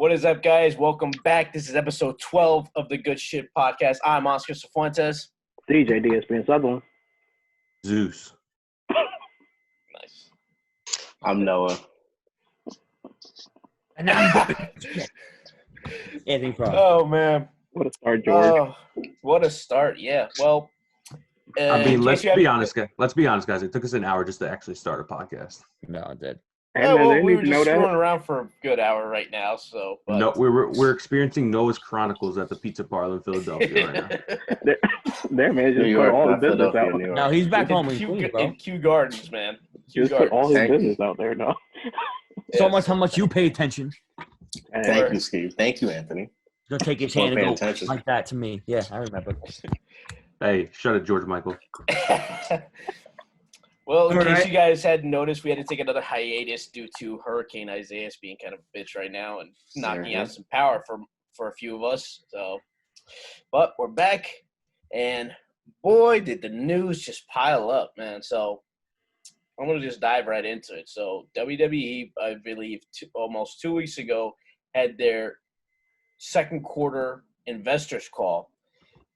What is up, guys? Welcome back. This is episode 12 of the Good Shit Podcast. I'm Oscar Cifuentes. DJ DSP Sutherland. Zeus. Nice. I'm Noah. And I'm Anthony Pro. Oh, man. What a start, George. Oh, what a start. Yeah. Well, Let's be honest, guys. It took us an hour just to actually start a podcast. No, it did. We were just screwing around for a good hour right now. So, but... No, we're experiencing Noah's Chronicles at the Pizza Parlor in Philadelphia right now. Their man just put all his business out. No, he's back home in Queens, bro. In Kew Gardens, man. He just put all his business out there, no. So much how much you pay attention. Thank you, Steve. Thank you, Anthony. You'll take his hand and go like that to me. Yeah, I remember. Hey, shut it, George Michael. Well, in case you guys hadn't noticed, we had to take another hiatus due to Hurricane Isaias being kind of a bitch right now and knocking out some power for a few of us. So, but we're back, and boy, did the news just pile up, man. So I'm going to just dive right into it. So WWE, I believe, almost 2 weeks ago, had their second quarter investors call,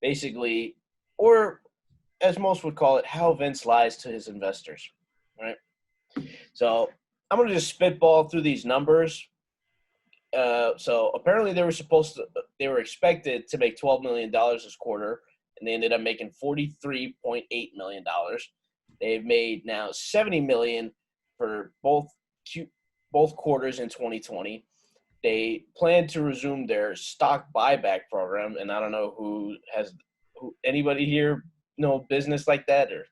basically, or as most would call it, how Vince lies to his investors, right? So I'm going to just spitball through these numbers. So apparently they were expected to make $12 million this quarter, and they ended up making $43.8 million. They've made now $70 million for both quarters in 2020. They plan to resume their stock buyback program, and I don't know anybody here know business like that or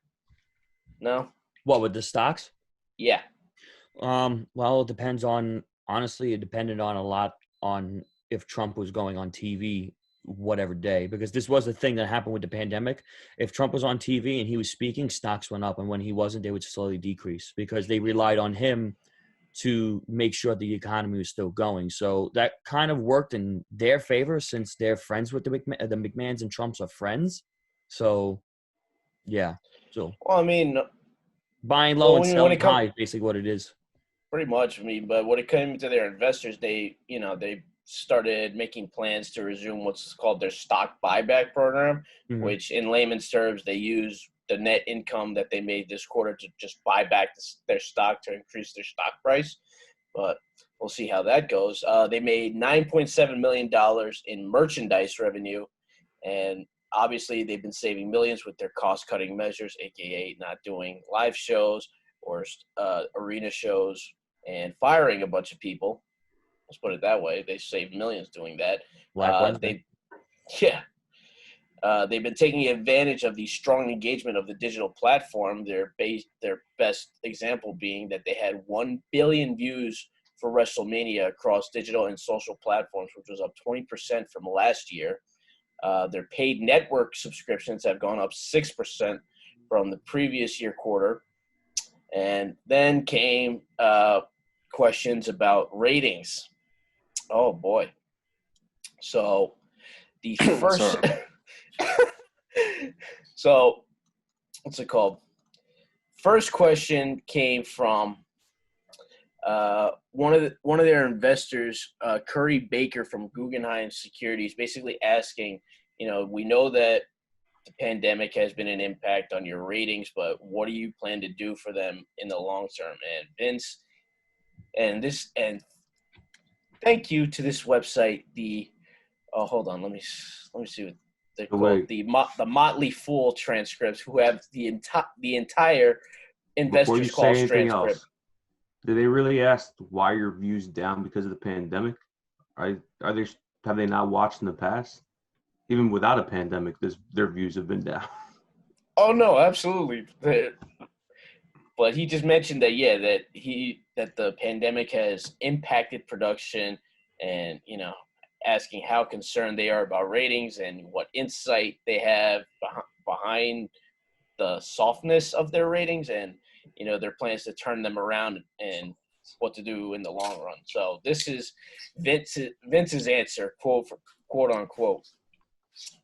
no? What, with the stocks? Yeah. Well, it depends on – honestly, it depended on a lot on if Trump was going on TV whatever day, because this was the thing that happened with the pandemic. If Trump was on TV and he was speaking, stocks went up, and when he wasn't, they would slowly decrease because they relied on him to make sure the economy was still going. So that kind of worked in their favor since they're friends with the McMahons, and Trump's are friends. So, yeah. So, well, I mean, buying low and selling high is basically what it is. Pretty much. I mean, but when it came to their investors, they started making plans to resume what's called their stock buyback program, which in layman's terms, they use the net income that they made this quarter to just buy back their stock to increase their stock price. But we'll see how that goes. They made $9.7 million in merchandise revenue, and obviously they've been saving millions with their cost-cutting measures, aka not doing live shows or arena shows and firing a bunch of people. Let's put it that way. They saved millions doing that. They've been taking advantage of the strong engagement of the digital platform. Their best example being that they had 1 billion views for WrestleMania across digital and social platforms, which was up 20% from last year. Their paid network subscriptions have gone up 6% from the previous year quarter. And then came questions about ratings. Oh, boy. So the first – so what's it called? First question came from one of their investors, Curry Baker from Guggenheim Securities, basically asking, we know that the pandemic has been an impact on your ratings, but what do you plan to do for them in the long term? And Vince, and thank you to this website, hold on, let me see what they're called, the Motley Fool transcripts, who have the entire investors call transcript. Did they really ask why your views down because of the pandemic? Have they not watched in the past? Even without a pandemic, their views have been down. Oh no, absolutely. But he just mentioned that that the pandemic has impacted production, and asking how concerned they are about ratings and what insight they have behind the softness of their ratings, and their plans to turn them around and what to do in the long run. So this is Vince's answer, quote unquote.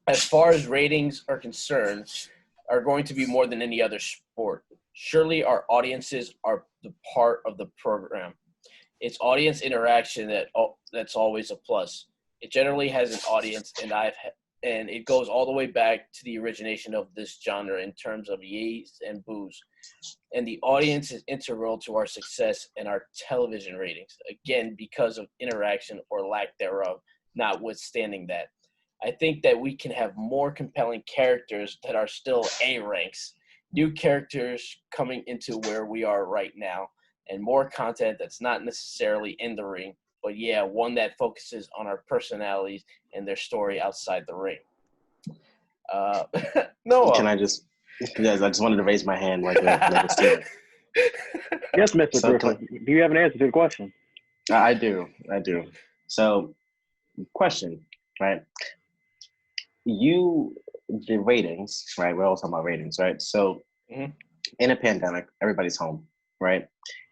As far as ratings are concerned, are going to be more than any other sport. Surely our audiences are the part of the program. It's audience interaction that's always a plus. It generally has an audience, and it goes all the way back to the origination of this genre in terms of yays and boos. And the audience is integral to our success and our television ratings, again, because of interaction or lack thereof, notwithstanding that. I think that we can have more compelling characters that are still A ranks, new characters coming into where we are right now, and more content that's not necessarily in the ring, but yeah, one that focuses on our personalities and their story outside the ring. Noah. Can I just, guys, I just wanted to raise my hand like a student. Yes, Mr. Griffith. Do you have an answer to the question? I do. So, question, right? The ratings, right? We're all talking about ratings, right? So, in a pandemic, everybody's home, right?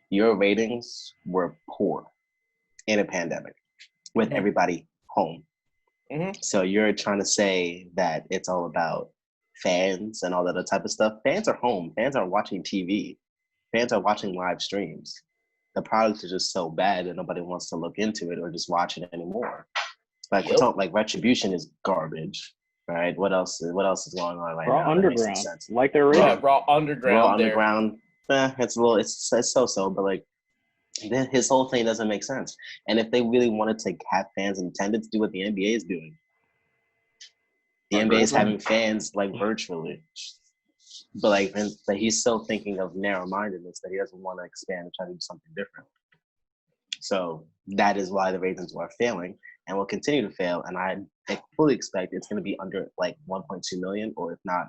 Your ratings were poor in a pandemic with everybody home. So you're trying to say that it's all about fans and all that other type of stuff. Fans are home. Fans are watching TV. Fans are watching live streams. The product is just so bad that nobody wants to look into it or just watch it anymore. Like we're talking, like Retribution is garbage, right? What else is going on right now? Raw Underground, like they're Raw Underground. It's so, but like his whole thing doesn't make sense. And if they really wanted to have fans in attendance, do what the NBA is doing. The NBA is having fans like virtually, but he's still thinking of narrow-mindedness, that he doesn't want to expand and try to do something different. So that is why the ratings are failing and will continue to fail. And I fully expect it's going to be under like 1.2 million, or if not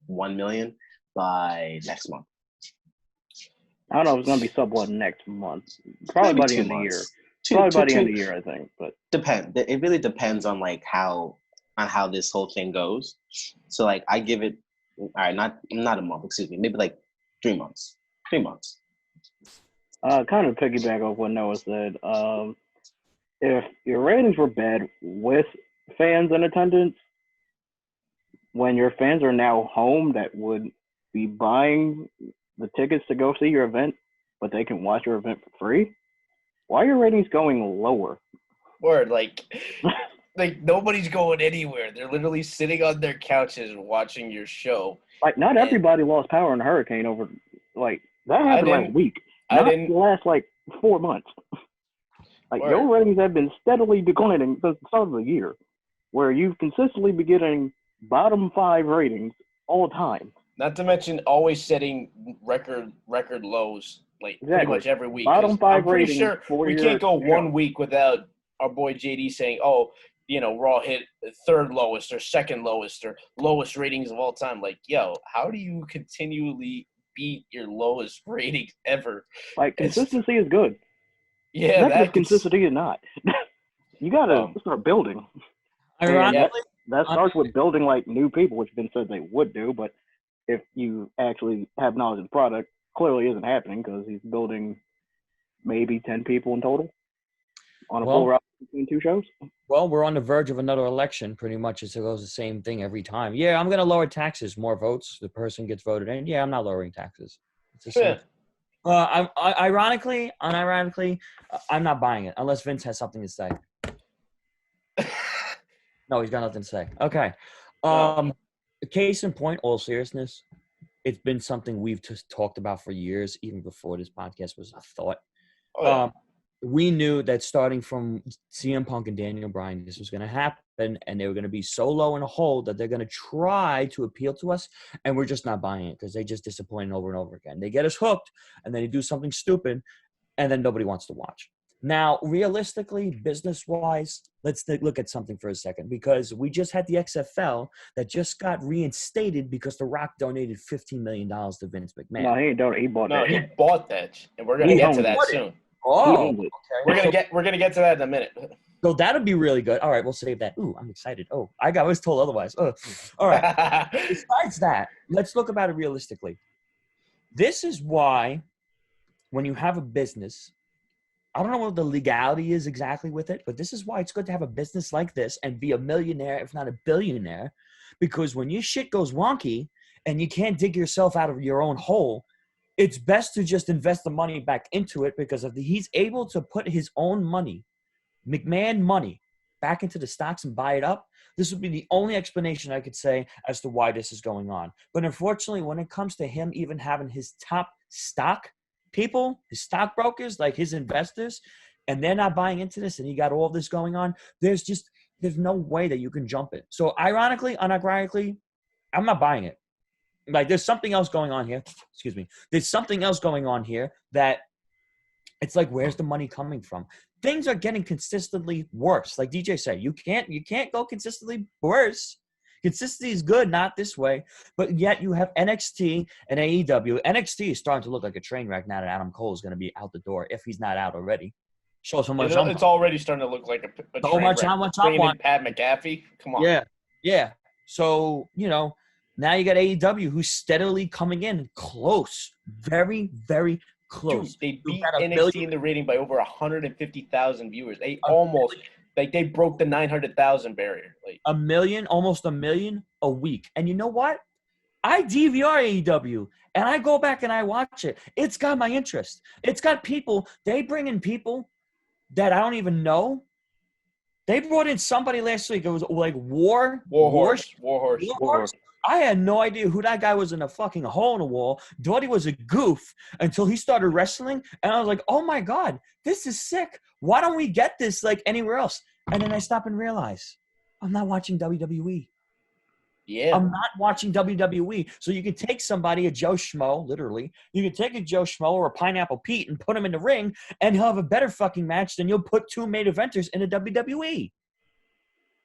1 million by next month. I don't know if it's going to be sub one next month. Probably by the end of the year. Probably by the end of the year, I think. But it really depends on like how this whole thing goes. So like I give it, all right, not a month, excuse me, maybe like 3 months. 3 months. Kind of piggyback off what Noah said. If your ratings were bad with fans in attendance, when your fans are now home that would be buying the tickets to go see your event, but they can watch your event for free, why are your ratings going lower? Word, like nobody's going anywhere. They're literally sitting on their couches watching your show. Like, not everybody lost power in a hurricane over, like, that happened last week. Not the last, like, 4 months. Like, your ratings have been steadily declining since the start of the year, where you've consistently been getting bottom 5 ratings all the time. Not to mention always setting record lows, like pretty much every week. Bottom 5 I'm pretty ratings. sure we can't go 1 week without our boy JD saying, "Oh, Raw hit third lowest or second lowest or lowest ratings of all time." Like, yo, how do you continually beat your lowest ratings ever? Like, consistency is good. Yeah, that consistency is not. You gotta start building. Ironically, that starts with building like new people, which Ben said they would do, but if you actually have knowledge of the product, clearly isn't happening because he's building maybe 10 people in total on a full route between 2 shows. Well, we're on the verge of another election. Pretty much it goes the same thing every time. Yeah, I'm going to lower taxes. More votes. The person gets voted in. Yeah, I'm not lowering taxes. It's the same. Unironically, I'm not buying it unless Vince has something to say. No, he's got nothing to say. Okay. Case in point, all seriousness, it's been something we've just talked about for years, even before this podcast was a thought. We knew that starting from CM Punk and Daniel Bryan, this was going to happen, and they were going to be so low in a hole that they're going to try to appeal to us, and we're just not buying it because they just disappoint over and over again. They get us hooked, and then they do something stupid, and then nobody wants to watch. Now, realistically, business-wise, let's look at something for a second, because we just had the XFL that just got reinstated because The Rock donated $15 million to Vince McMahon. No, he ain't donated. He bought that. No, he bought that, and we're gonna get to that soon. Oh, okay. We're gonna get to that in a minute. So that'll be really good. All right, we'll save that. Ooh, I'm excited. Oh, I was told otherwise. All right. Besides that, let's look about it realistically. This is why when you have a business, I don't know what the legality is exactly with it, but this is why it's good to have a business like this and be a millionaire, if not a billionaire, because when your shit goes wonky and you can't dig yourself out of your own hole, it's best to just invest the money back into it, because if he's able to put his own money, McMahon money, back into the stocks and buy it up, this would be the only explanation I could say as to why this is going on. But unfortunately, when it comes to him even having his top stock people, his stockbrokers, like his investors, and they're not buying into this, and he got all this going on, there's no way that you can jump it. So ironically, unironically, I'm not buying it. Like, there's something else going on here. Excuse me. There's something else going on here that it's like, where's the money coming from? Things are getting consistently worse. Like DJ said, you can't go consistently worse. Consistency is good, not this way. But yet you have NXT and AEW. NXT is starting to look like a train wreck now that Adam Cole is going to be out the door, if he's not out already. Shows how much it's already starting to look like a so train much wreck. how much I want. Pat McAfee. Come on. Yeah. So, now you got AEW who's steadily coming in close. Very, very close. Dude, they beat NXT in the rating by over 150,000 viewers. They almost they broke the 900,000 barrier. Like almost a million a week. And you know what? I DVR AEW and I go back and I watch it. It's got my interest. It's got people. They bring in people that I don't even know. They brought in somebody last week. It was like Warhorse. I had no idea who that guy was in a fucking hole in the wall. Thought he was a goof until he started wrestling. And I was like, oh my God, this is sick. Why don't we get this like anywhere else? And then I stop and realize I'm not watching WWE. Yeah. I'm not watching WWE. So you can take somebody, a Joe Schmo, literally. You can take a Joe Schmo or a Pineapple Pete and put him in the ring, and he'll have a better fucking match than you'll put two main eventers in a WWE.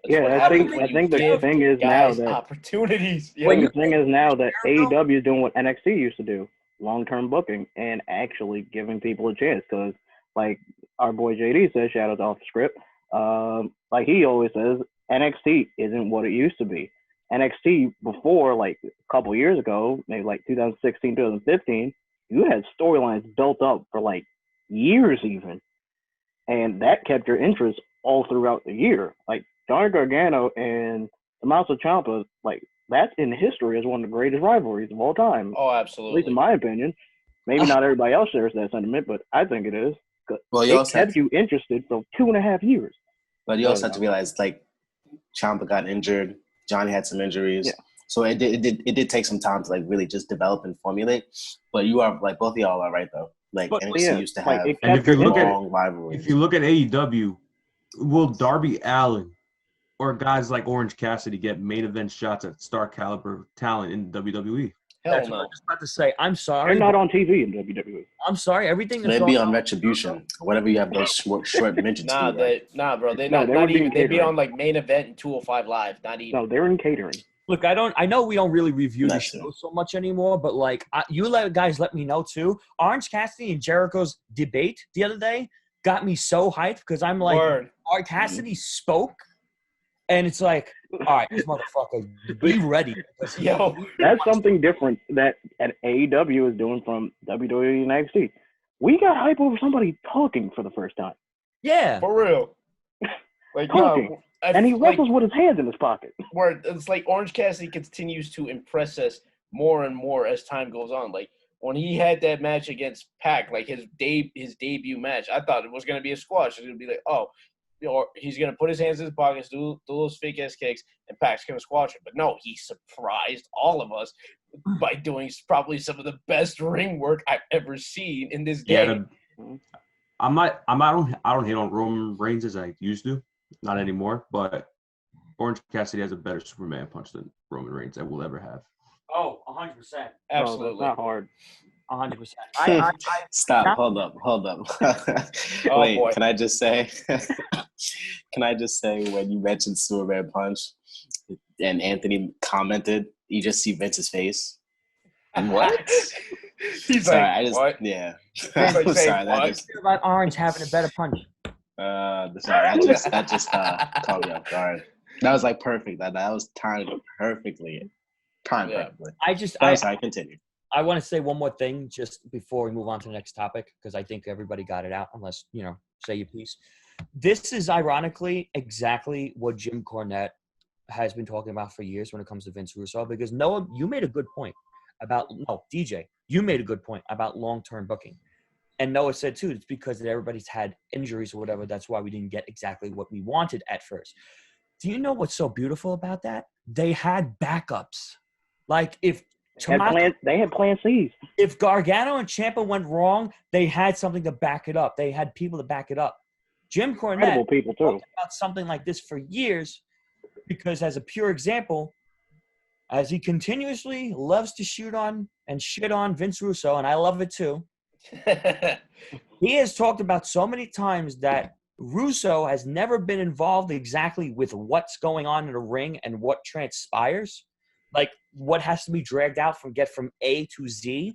I think the thing is now that opportunities. Yeah, the thing is now that AEW is doing what NXT used to do, long-term booking and actually giving people a chance. Because, like our boy JD says, shout out to Off the Script. Like he always says, NXT isn't what it used to be. NXT before, like a couple years ago, maybe like 2016, 2015, you had storylines built up for like years even, and that kept your interest all throughout the year. Like Johnny Gargano and Tommaso Ciampa, like that's in history as one of the greatest rivalries of all time. Oh, absolutely. At least in my opinion. Maybe not everybody else shares that sentiment, but I think it is. Well, it kept you interested for 2.5 years. But you also have to realize, like, Ciampa got injured. Johnny had some injuries. Yeah. So it did take some time to, like, really just develop and formulate. But you are, like, both of y'all are right, though. Like, NXT used to have long rivalries. If you look at AEW, will Darby Allin or guys like Orange Cassidy get main event shots at star caliber talent in WWE? That's what I was just about to say. I'm sorry. They're not on TV in WWE. I'm sorry. Everything that's they'd be on Retribution. Whatever you have those short midgets. Bro. Not even. They'd be on like main event and 205 Live. Not even. No, they're in catering. Look, I know we don't really review the show so much anymore, but like guys let me know too. Orange Cassidy and Jericho's debate the other day got me so hyped because I'm like, Orange Cassidy spoke. And it's like, all right, this motherfucker, be ready. Yo, that's something different that AEW is doing from WWE and NXT. We got hype over somebody talking for the first time. Yeah. For real. Like talking. And he wrestles with his hands in his pocket. Where it's like Orange Cassidy continues to impress us more and more as time goes on. Like when he had that match against Pac, like his debut match, I thought it was going to be a squash. It was going to be like, oh, or he's going to put his hands in his pockets, do those fake-ass kicks, and Pac's going to squash it. But no, he surprised all of us by doing probably some of the best ring work I've ever seen in this game. I don't hate on Roman Reigns as I used to, not anymore, but Orange Cassidy has a better Superman punch than Roman Reigns I will ever have. Oh, 100%. Absolutely. It's not hard. 100%. Stop. Hold up. Wait, boy. Can I just say when you mentioned Superman punch and Anthony commented, you just see Vince's face. What? He's sorry, like, what? Yeah. I'm sorry, that just about Orange having a better punch. Sorry, that just caught me off guard. That was like perfect. That was timed perfectly. Perfectly. Sorry, continue. I want to say one more thing just before we move on to the next topic, because I think everybody got it out, unless, say your piece. This is ironically exactly what Jim Cornette has been talking about for years when it comes to Vince Russo, because Noah, you made a good point about – no, DJ, You made a good point about long-term booking. And Noah said, too, it's because everybody's had injuries or whatever. That's why we didn't get exactly what we wanted at first. Do you know what's so beautiful about that? They had backups. Like if they had plan C's. If Gargano and Ciampa went wrong, they had something to back it up. They had people to back it up. Jim Cornette people too. talked about something like this for years because as a pure example, as he continuously loves to shoot on and shit on Vince Russo, and I love it too, he has talked about so many times that Russo has never been involved exactly with what's going on in the ring and what transpires, like what has to be dragged out from A to Z.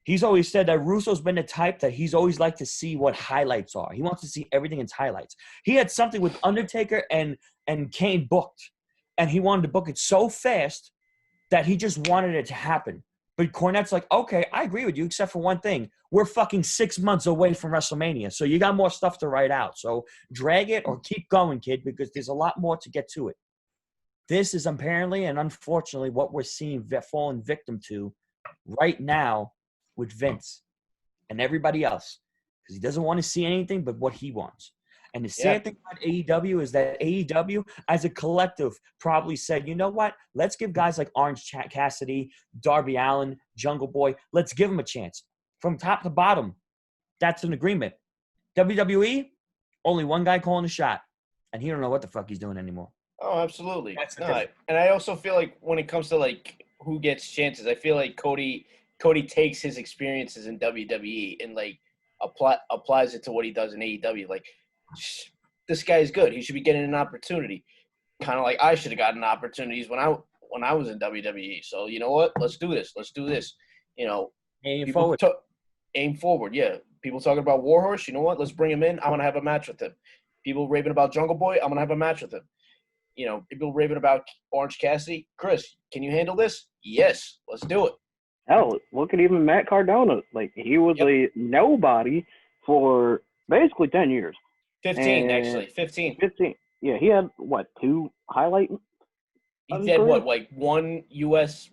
He's always said that Russo's been the type that he's always liked to see what highlights are. He wants to see everything in highlights. He had something with Undertaker and Kane booked, and he wanted to book it so fast that he just wanted it to happen. But Cornette's like, okay, I agree with you, except for one thing. We're fucking 6 months away from WrestleMania, so you got more stuff to write out. So drag it or keep going, kid, because there's a lot more to get to it. This is apparently and unfortunately what we're seeing falling victim to right now with Vince and everybody else, because he doesn't want to see anything but what he wants. And the sad thing about AEW is that AEW, as a collective, probably said, you know what? Let's give guys like Orange Cassidy, Darby Allin, Jungle Boy, let's give them a chance. From top to bottom, that's an agreement. WWE, only one guy calling the shot, and he don't know what the fuck he's doing anymore. Oh, absolutely. And I also feel like when it comes to like who gets chances, I feel like Cody takes his experiences in WWE and like applies it to what he does in AEW. Like, this guy is good. He should be getting an opportunity. Kind of like I should have gotten opportunities when I was in WWE. So you know what? Let's do this. You know, aim forward. Aim forward. Yeah. People talking about Warhorse. You know what? Let's bring him in. I want to have a match with him. People raving about Jungle Boy. I'm gonna have a match with him. You know, people raving about Orange Cassidy. Chris, can you handle this? Yes. Let's do it. Hell, look at even Matt Cardona. Like, he was a nobody for basically 10 years. 15, actually. 15. 15. Yeah, he had, what, 2 highlight? He had, what, like one U.S.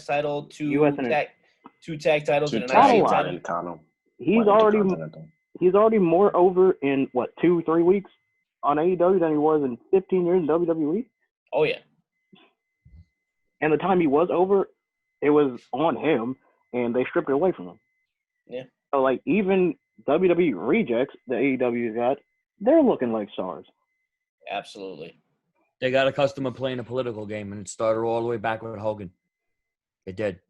title, two tag titles, and an IC title? He's already more over in, what, 2-3 weeks on AEW than he was in 15 years in WWE? Oh, yeah. And the time he was over, it was on him, and they stripped it away from him. Yeah. So, like, even WWE rejects that AEW got, they're looking like stars. Absolutely. They got accustomed to playing a political game, and it started all the way back with Hogan. It did.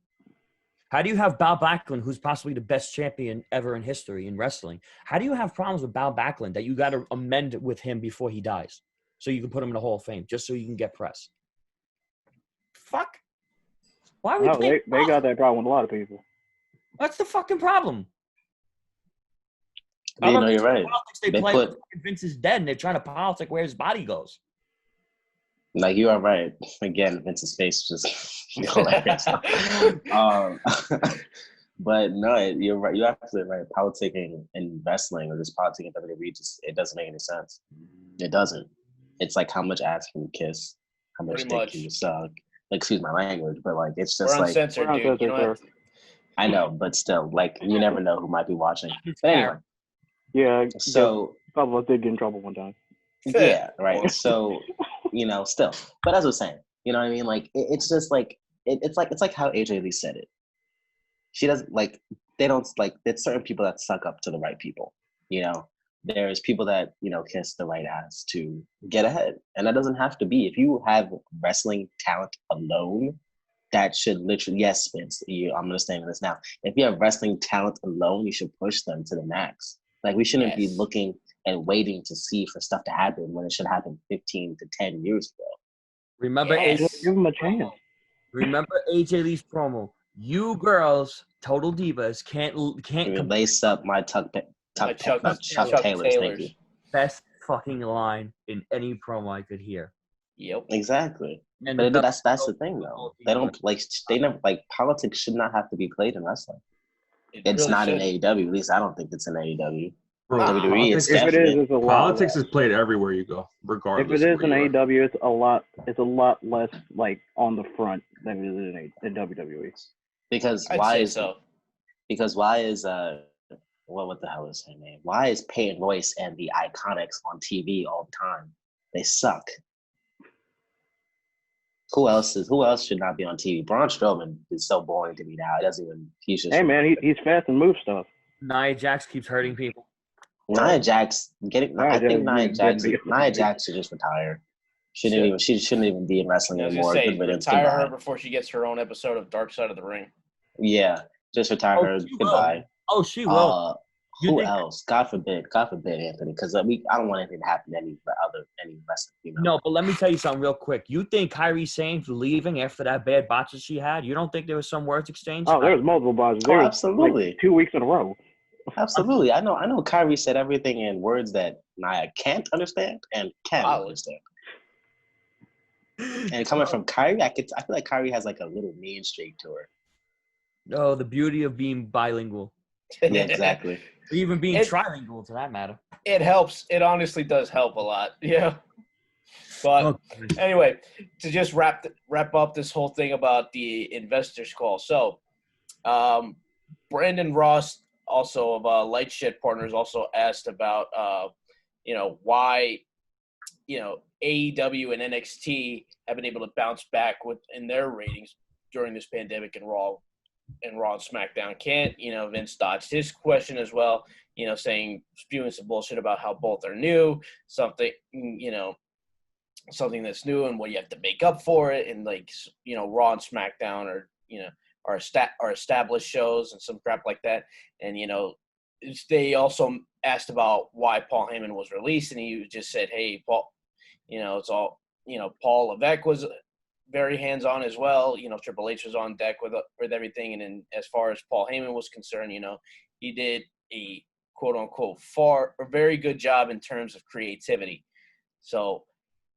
How do you have Bob Backlund, who's possibly the best champion ever in history in wrestling? How do you have problems with Bob Backlund that you got to amend with him before he dies so you can put him in the Hall of Fame just so you can get press? Fuck. Why are we they got that problem with a lot of people. What's the fucking problem? You know, you're right. They play Vince is dead, and they're trying to politic where his body goes. Like, you are right. Again, Vince's face was just hilarious. But no, you're right. You're absolutely right. Politicking in wrestling or just politicking in WWE, it doesn't make any sense. It doesn't. It's like, how much ass can you kiss? How much dick can you suck? Like, excuse my language, but like, it's just we're uncensored, dude. You know, I know, but still, like, you never know who might be watching. But anyway. Yeah. So a couple of us did get in trouble one time. Yeah, right. So, you know, still. But as I was saying, you know what I mean? Like, it's just like it's like how AJ Lee said it. She doesn't like they don't like there's certain people that suck up to the right people. You know, there's people that, you know, kiss the right ass to get ahead. And that doesn't have to be. If you have wrestling talent alone, that should literally, yes, Spence, I'm gonna stand in this now. If you have wrestling talent alone, you should push them to the max. Like, we shouldn't be looking and waiting to see for stuff to happen when it should happen 15 to 10 years ago. Remember, give him a chance. Remember AJ Lee's promo. You girls, total divas, can't lace up my Chuck Taylor's. Thank you. Best fucking line in any promo I could hear. Yep. Exactly. And but that's the thing, though. They never politics should not have to be played in wrestling. It's really not in AEW. At least I don't think it's in AEW. WWE is definitely. Politics is played everywhere you go, regardless. If it is in AEW, it's a lot less like on the front than it is in WWE. Because Because why is what the hell is her name? Why is Peyton Royce and the Iconics on TV all the time? They suck. Who else should not be on TV? Braun Strowman is so boring to me now. It doesn't even. He's just. Hey man, he's fast and moves stuff. Nia Jax keeps hurting people. Nia Jax I think Nia Jax should just retire. She shouldn't even be in wrestling anymore. Say, retire her before she gets her own episode of Dark Side of the Ring. Yeah, just retire her. Goodbye. Oh, she will. Who else? God forbid, Anthony, because I don't want anything to happen to any wrestling. You know? No, but let me tell you something real quick. You think Kairi Sane's leaving after that bad botches she had? You don't think there was some words exchanged? Oh, there was multiple botches. Oh, absolutely. Like 2 weeks in a row. Absolutely. I know Kairi said everything in words that Nia can't understand and can understand. And coming from Kairi, I feel like Kairi has like a little mean streak to her. Oh, the beauty of being bilingual. Yeah, exactly. Or even being trilingual, to that matter. It helps. It honestly does help a lot. Yeah. But anyway, to just wrap up this whole thing about the investors call. So, Brandon Ross, also of Light Shed Partners, also asked about, why, AEW and NXT have been able to bounce back in their ratings during this pandemic and Raw and SmackDown can't. Vince dodged his question as well, saying, spewing some bullshit about how both are new, something that's new and what you have to make up for it. And Raw and SmackDown are established shows and some crap like that. And, they also asked about why Paul Heyman was released. And he just said, hey, Paul, it's all, Paul Levesque was very hands-on as well. Triple H was on deck with everything. And then as far as Paul Heyman was concerned, he did a quote-unquote very good job in terms of creativity. So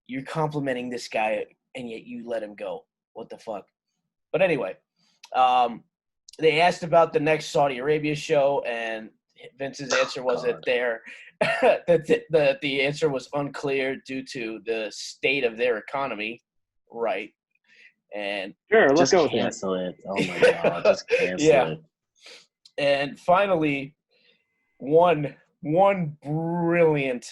you're complimenting this guy, and yet you let him go. What the fuck? But anyway, they asked about the next Saudi Arabia show, and Vince's answer was that the answer was unclear due to the state of their economy, right? And sure, let's go cancel it. Oh my god, just cancel it. And finally, one brilliant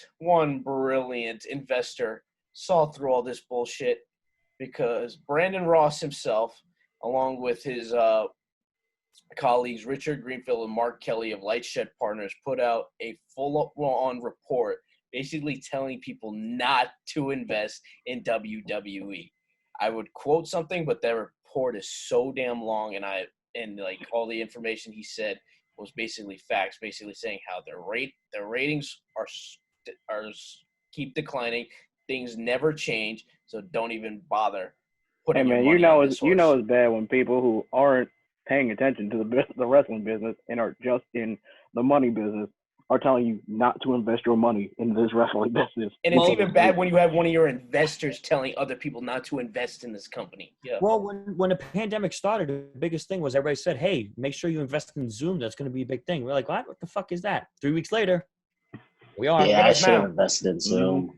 investor saw through all this bullshit, because Brandon Ross himself, along with his colleagues Richard Greenfield and Mark Kelly of Light Shed Partners, put out a full-on report basically telling people not to invest in WWE. I would quote something, but that report is so damn long, and all the information he said was basically facts, basically saying how their ratings are keep declining. Things never change, so don't even bother putting your money on this horse. It's bad when people who aren't paying attention to the wrestling business and are just in the money business are telling you not to invest your money in this wrestling business. And it's even bad when you have one of your investors telling other people not to invest in this company. Yeah. Well, when the pandemic started, the biggest thing was everybody said, hey, make sure you invest in Zoom. That's going to be a big thing. We're like, what the fuck is that? 3 weeks later, we are. Yeah, I should have invested in Zoom.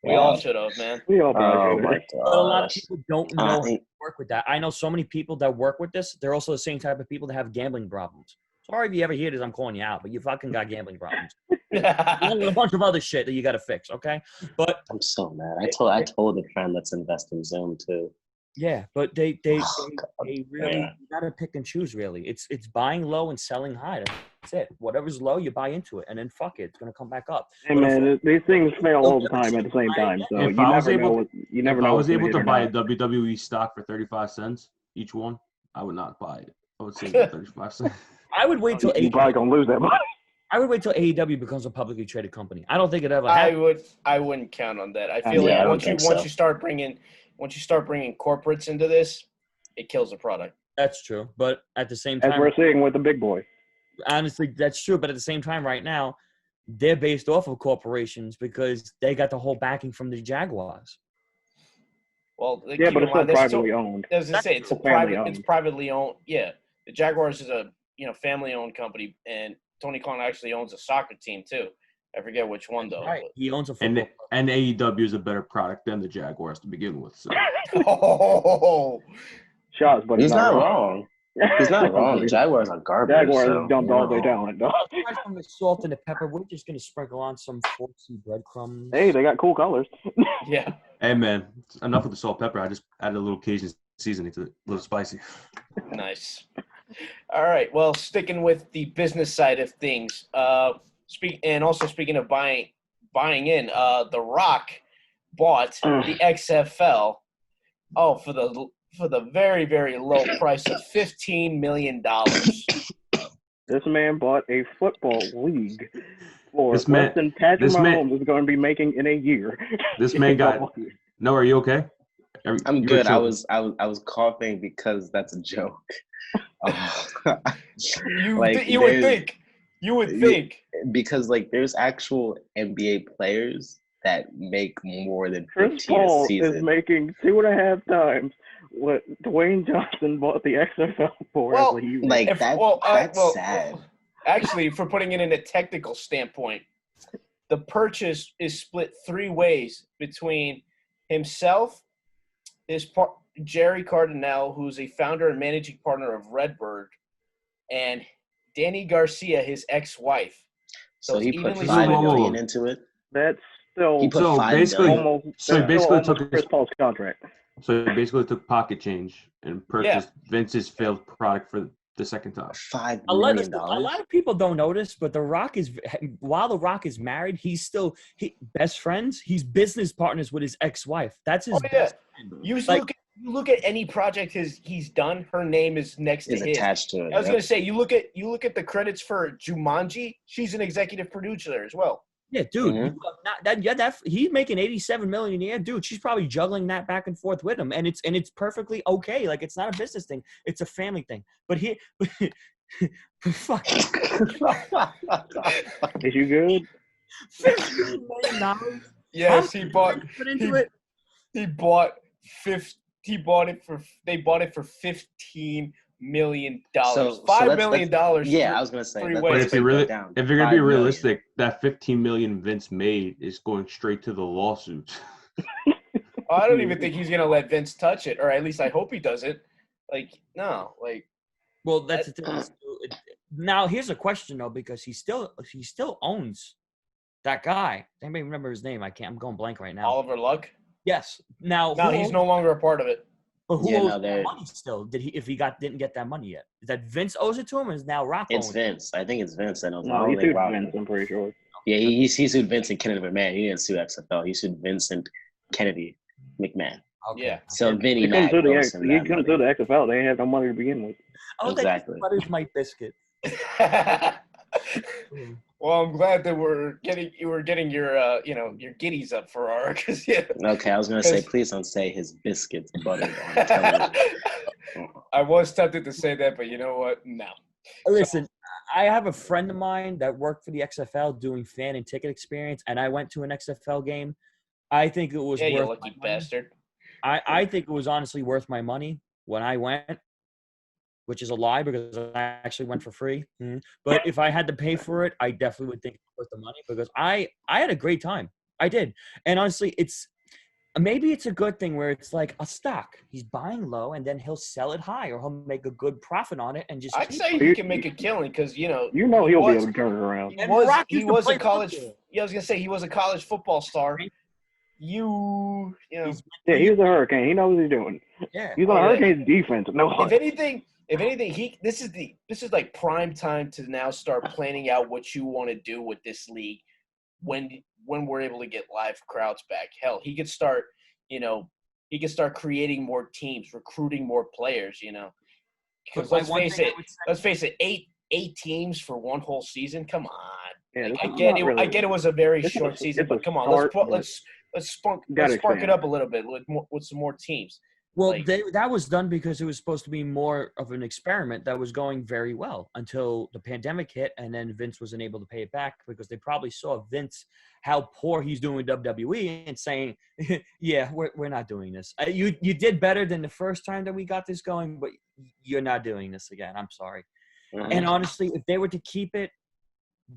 We all should have, man. We all probably should have. But a lot of people don't know how to work with that. I know so many people that work with this. They're also the same type of people that have gambling problems. Sorry if you ever hear this, I'm calling you out, but you fucking got gambling problems. Along with a bunch of other shit that you got to fix, okay? But I'm so mad. I told a friend let's invest in Zoom too. Yeah, but they really you gotta pick and choose. Really, it's buying low and selling high. That's it. Whatever's low, you buy into it, and then fuck it, it's gonna come back up. Hey man, these things fail all the time at the same time. So if I was able to buy a WWE stock for 35 cents each one, I would not buy it. I would save the 35 cents. I would wait till you're probably gonna lose that money. I would wait till AEW becomes a publicly traded company. I don't think it ever happened. I wouldn't count on that. I feel like once you start bringing corporates into this, it kills the product. That's true, but at the same time, as we're seeing with the big boy. Honestly, that's true. But at the same time, right now, they're based off of corporations because they got the whole backing from the Jaguars. Well, yeah, but it's still privately owned. As I say, it's privately owned. Yeah, the Jaguars is a family-owned company, and Tony Khan actually owns a soccer team too. I forget which one though. Right, he owns a football. And AEW is a better product than the Jaguars to begin with. So. Oh, shots, but he's not wrong. He's not wrong. Jaguars are garbage. Jaguars so, dumped you all know. their talent, dog. Aside from the salt and the pepper, we're just gonna sprinkle on some folksy breadcrumbs. Hey, they got cool colors. Yeah. Hey man, enough with the salt pepper. I just added a little Cajun seasoning to it, a little spicy. Nice. All right. Well, sticking with the business side of things, speaking of buying in, The Rock bought the XFL. Oh, for the very, very low price of $15 million. This man bought a football league for This man- less than Patrick this man- Mahomes is going to be making in a year. This man got. No, are you okay? I'm You were good. I choking. was coughing because that's a joke. You Like, would there's- think. You would think. Because like there's actual NBA players that make more than Chris 15 a Paul season. is making 2.5 times what Dwayne Johnson bought the XFL for. Well, as a year. Like that's sad. Actually, for putting it in a technical standpoint, the purchase is split 3 ways between himself, Jerry Cardinale, who's a founder and managing partner of Redbird, and Danny Garcia, his ex-wife. So he it's put evenly $5 split. million into it. That's still He put So $5 basically- million. almost. So he that's basically still almost took Chris his- Paul's contract. So he basically took pocket change and purchased Vince's failed product for the second time. $5 A lot, million. of, a lot of people don't notice, but The Rock is, while The Rock is married, he's still best friends. He's business partners with his ex-wife. That's his Oh, yeah. best friend. You Like- look at any project he's done, her name is next to Is his. attached to it. I was yep. gonna say, you look at the credits for Jumanji. She's an executive producer there as well. Yeah, dude. Mhm. He's making $87 million a year, dude. She's probably juggling that back and forth with him, and it's perfectly okay. Like, it's not a business thing; it's a family thing. But fuck, Is you good? $15 million. Yes, How much put into it. They bought it for $15 million. So $5 million. Yeah, I was gonna say. Three let's ways. But break if you're that really, down. if you're gonna be 5 million. realistic, that 15 million Vince made is going straight to the lawsuits. I don't even think he's gonna let Vince touch it, or at least I hope he doesn't. Like, no, like. Well, that's the thing. Now, here's a question though, because he still owns that guy. Anybody remember his name? I'm going blank right now. Oliver Luck? Yes. Now, No, he's no longer a part of it. But who Yeah, owes no, that they're- money still? Didn't get that money yet? Is that Vince owes it to him, or is now Rock It's owns it? Vince. I think it's Vince. I don't No, he think sued Rock- Vince. I'm pretty sure. Yeah, he sued Vince and Kennedy McMahon. He didn't sue XFL. He sued Vincent Kennedy McMahon. Okay. Yeah. So Vinny He couldn't Mac sue the owes him he that couldn't money. sue the XFL. They had no money to begin with. Oh, Exactly. that butter's my biscuit. Well, I'm glad that you were getting your your giddies up for our because yeah. Okay, I was gonna say, please don't say his biscuits buttered on television. I was tempted to say that, but you know what? No. Listen, I have a friend of mine that worked for the XFL doing fan and ticket experience, and I went to an XFL game. I think it was Yeah, you worth lucky my money. bastard. I think it was honestly worth my money when I went, which is a lie because I actually went for free. But if I had to pay for it, I definitely would think it was worth the money because I had a great time. I did. And honestly, maybe it's a good thing where it's like a stock. He's buying low and then he'll sell it high or he'll make a good profit on it and just I'd keep say it. he can make a killing because he'll be was- able to turn it around. he And was Rock he used to was a play college. football. Yeah, I was gonna say he was a college football star. You know, He's- Yeah, he's a Hurricane. He knows what he's doing. yeah. He's on Oh, yeah. Hurricane's defense. No, if anything, this is like prime time to now start planning out what you want to do with this league when we're able to get live crowds back. Hell, he could start creating more teams, recruiting more players. Because But let's one face thing I it, would say- eight teams for one whole season. Come on. yeah, this I is get not it. really- I get it was a very It's short a- season, it's a but come on, start, but let's spark gotta it expand. up a little bit with some more teams. Well, Like- that was done because it was supposed to be more of an experiment that was going very well until the pandemic hit, and then Vince wasn't able to pay it back because they probably saw Vince how poor he's doing with WWE and saying, "Yeah, we're not doing this. You did better than the first time that we got this going, but you're not doing this again. I'm sorry." And honestly, if they were to keep it,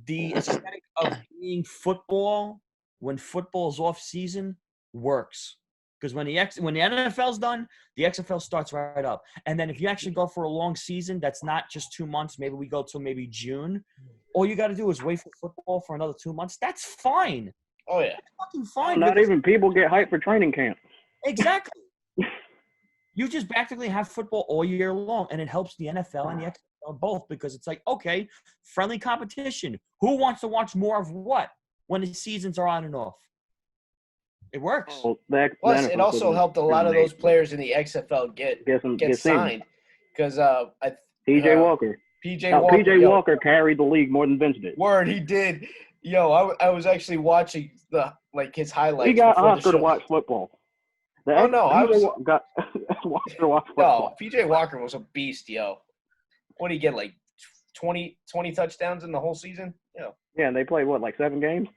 the aesthetic of being football when football's off season works. Because when the NFL's done, the XFL starts right up. And then if you actually go for a long season, that's not just 2 months. Maybe we go till maybe June. All you got to do is wait for football for another 2 months. That's fine. Oh yeah, That's fucking fine. Not even people get hyped for training camp. Exactly. You just practically have football all year long, and it helps the NFL and the XFL both because it's like, okay, friendly competition. Who wants to watch more of what when the seasons are on and off? It works. Well, plus it also helped a lot of those players in the XFL get signed because PJ Walker. PJ Walker carried the league more than Vince did. Word, he did. Yo, I was actually watching his highlights. He got Oscar to watch football. I got Walker to watch football. No, PJ Walker was a beast, yo. What did he get, like 20 touchdowns in the whole season? Yeah, and they played, like 7 games?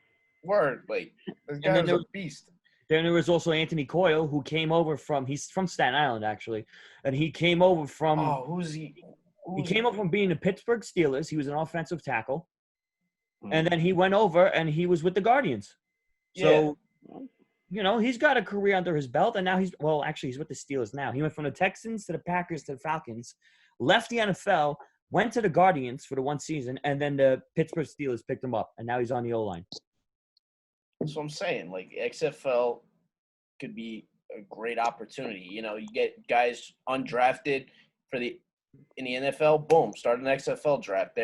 Word, like, this guy was a beast. Then there was also Anthony Coyle, who came over he's from Staten Island, actually. And he came over from – oh, who's he? He came over from being the Pittsburgh Steelers. He was an offensive tackle. And then he went over and he was with the Guardians. So, he's got a career under his belt. And now he's with the Steelers now. He went from the Texans to the Packers to the Falcons, left the NFL, went to the Guardians for the 1 season, and then the Pittsburgh Steelers picked him up. And now he's on the O-line. That's what I'm saying. Like, XFL could be a great opportunity. You get guys undrafted in the NFL, boom, start an XFL draft.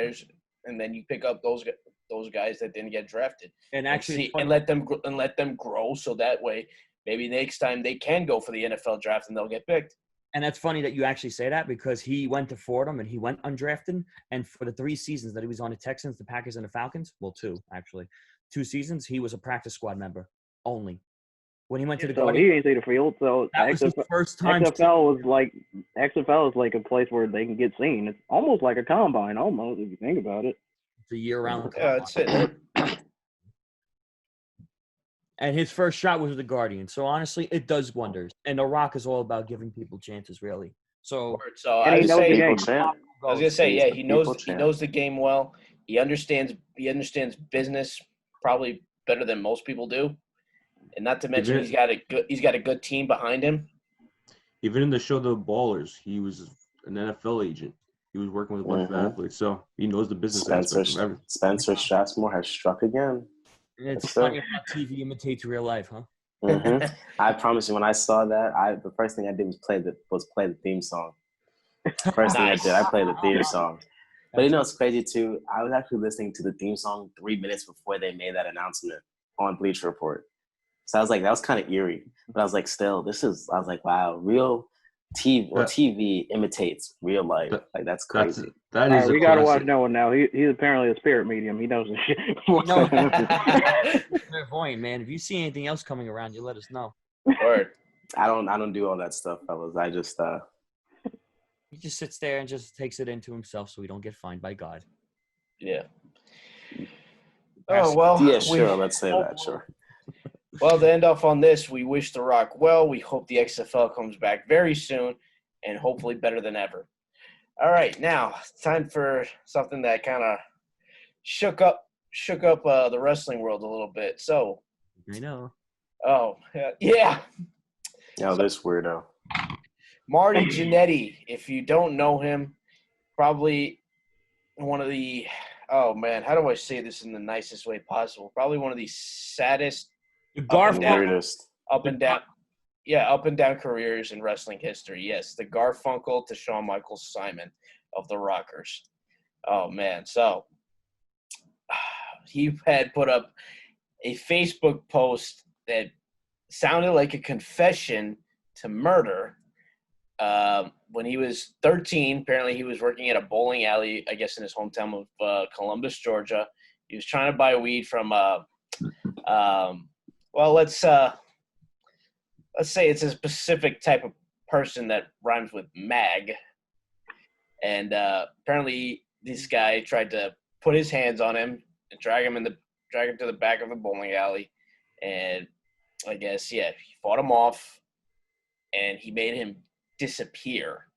And then you pick up those guys that didn't get drafted, and actually let them grow. So that way, maybe next time they can go for the NFL draft and they'll get picked. And that's funny that you actually say that because he went to Fordham and he went undrafted. And for the 3 seasons that he was on the Texans, the Packers, and the Falcons, 2 seasons, he was a practice squad member only. When he went to the Guardians, he ain't see the field. So that was his first time. XFL is like a place where they can get seen. It's almost like a combine, almost if you think about it. It's a year-round. Yeah, that's it. And his first shot was with the Guardians. So honestly, it does wonders. And The Rock is all about giving people chances, really. So I was gonna say, he knows the game well. He understands business probably better than most people do. And not to mention, he's got a good team behind him. Even in the show The Ballers, he was an NFL agent. He was working with a bunch of athletes, so he knows the business aspect of everything. Spencer Strathmore has struck again. It's funny how TV imitates real life, huh? I promise you, when I saw that, the first thing I did was play the theme song. First thing I did, I played the theme song. But it's crazy too. I was actually listening to the theme song 3 minutes before they made that announcement on Bleacher Report. So I was like, that was kind of eerie. But I was like, I was like, wow, real TV imitates real life. Like, that's crazy. We got to watch Noah now. He's apparently a spirit medium. He knows the shit. Clairvoyant, man. If you see anything else coming around, you let us know. Word. I don't do all that stuff, fellas. I just he just sits there and just takes it into himself so we don't get fined by God. Yeah. Oh, well. Yeah, sure. Let's say that, sure. Well, to end off on this, we wish The Rock well. We hope the XFL comes back very soon and hopefully better than ever. All right, now it's time for something that kind of shook up the wrestling world a little bit. So, I know. Oh, yeah. Yeah, this weirdo. Marty Jannetty, if you don't know him, probably one of the how do I say this in the nicest way possible? Probably one of the saddest up and down careers in wrestling history. Yes, the Garfunkel to Shawn Michaels Simon of the Rockers. Oh man, so he had put up a Facebook post that sounded like a confession to murder. When he was 13, apparently he was working at a bowling alley, I guess in his hometown of Columbus, Georgia. He was trying to buy weed from let's say it's a specific type of person that rhymes with mag. And apparently this guy tried to put his hands on him and drag him to the back of the bowling alley. And I guess, he fought him off and he made him disappear.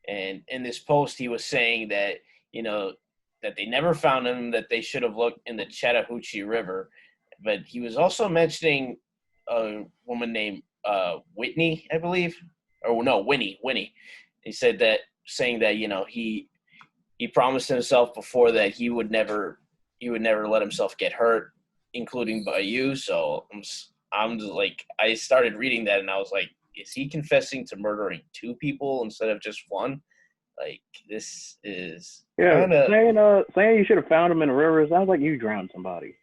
And in this post, he was saying that, that they never found him, that they should have looked in the Chattahoochee River. But he was also mentioning a woman named Whitney, I believe, or no, Winnie. He said that, saying that he promised himself before that he would never let himself get hurt, including by you. So I'm just like, I started reading that and I was like, is he confessing to murdering 2 people instead of just 1? Like, this is saying you should have found him in a river sounds like you drowned somebody.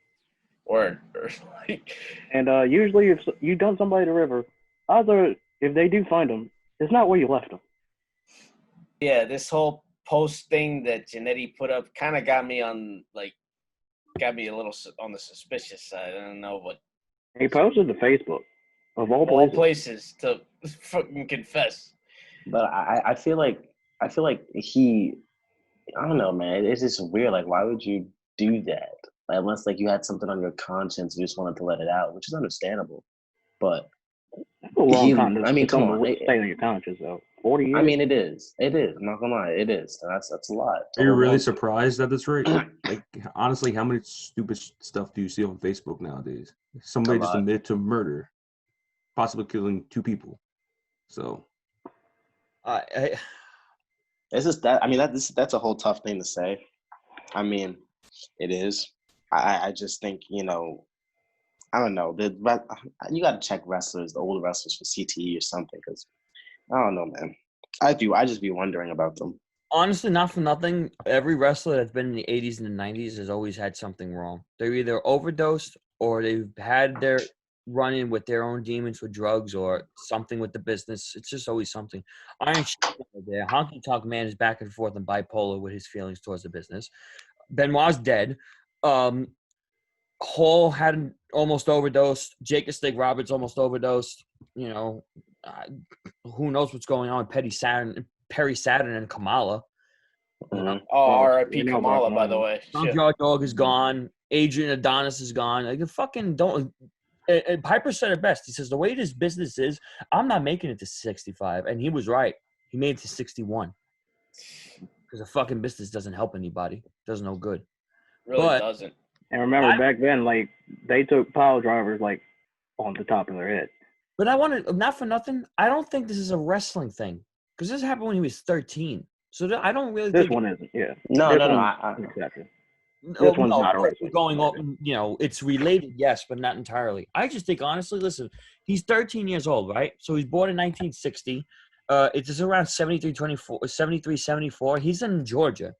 Or like, and usually if you dump somebody in a river, odds are if they do find them, it's not where you left them. Yeah, this whole post thing that Jannetty put up kind of got me a little on the suspicious side. I don't know what he posted to Facebook of all places to fucking confess. But I feel like he, I don't know, man. It's just weird. Like, why would you do that? Like, unless like you had something on your conscience, you just wanted to let it out, which is understandable. But a long time. I mean, come on, stay on your conscience though. 40 years. I mean, it is. I'm not gonna lie, it is. That's a lot. Are you really surprised at this rate? Like, honestly, how many stupid stuff do you see on Facebook nowadays? Somebody just admitted to murder, possibly killing 2 people. So, it's just that. I mean, that's a whole tough thing to say. I mean, it is. I just think, I don't know. You got to check wrestlers, the older wrestlers, for CTE or something, because I don't know, man. I just be wondering about them. Honestly, not for nothing, every wrestler that's been in the 80s and the 90s has always had something wrong. They're either overdosed or they've had their run-in with their own demons with drugs or something with the business. It's just always something. Iron Sheik there. Honky Tonk Man is back and forth and bipolar with his feelings towards the business. Benoit's dead. Hall had almost overdosed. Jake the Snake Roberts almost overdosed. Who knows what's going on with Perry Saturn and Kamala. Mm-hmm. R.I.P. Kamala, by the way. Junkyard Dog is gone. Adrian Adonis is gone. Like, fucking don't. And Piper said it best. He says, the way this business is, I'm not making it to 65. And he was right. He made it to 61. Because the fucking business doesn't help anybody. Does no good. Really doesn't. And remember, back then, like, they took pile drivers, like, on the top of their head. But I want to, not for nothing, I don't think this is a wrestling thing. Because this happened when he was 13. So I don't really think. This one isn't, yeah. No. This one's not a wrestling going on, it's related, yes, but not entirely. I just think, honestly, listen, he's 13 years old, right? So he's born in 1960. It's around 73, 74. He's in Georgia.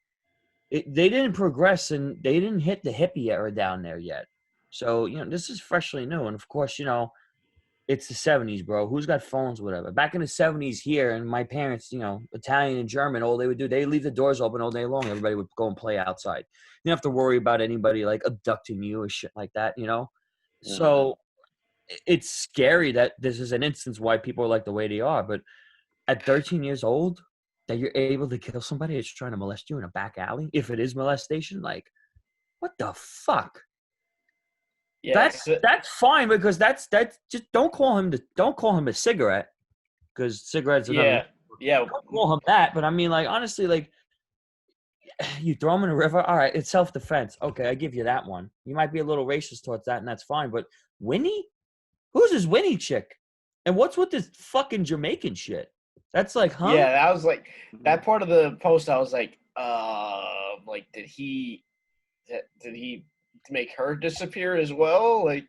They didn't progress and they didn't hit the hippie era down there yet. So, this is freshly new. And, of course, it's the 70s, bro. Who's got phones, whatever? Back in the 70s here, and my parents, Italian and German, all they would do, they leave the doors open all day long. Everybody would go and play outside. You don't have to worry about anybody, like, abducting you or shit like that, Yeah. So it's scary that this is an instance why people are like the way they are. But at 13 years old, that you're able to kill somebody that's trying to molest you in a back alley, if it is molestation, like, what the fuck? Yeah, that's fine, because that's just don't call him a cigarette, because cigarettes are don't call him that. But I mean, like, honestly, like, you throw him in a river, all right, it's self-defense. Okay, I give you that one. You might be a little racist towards that, and that's fine. But Winnie? Who's this Winnie chick? And what's with this fucking Jamaican shit? That's like, huh? Yeah, that was like, that part of the post, I was like, did he make her disappear as well? Like,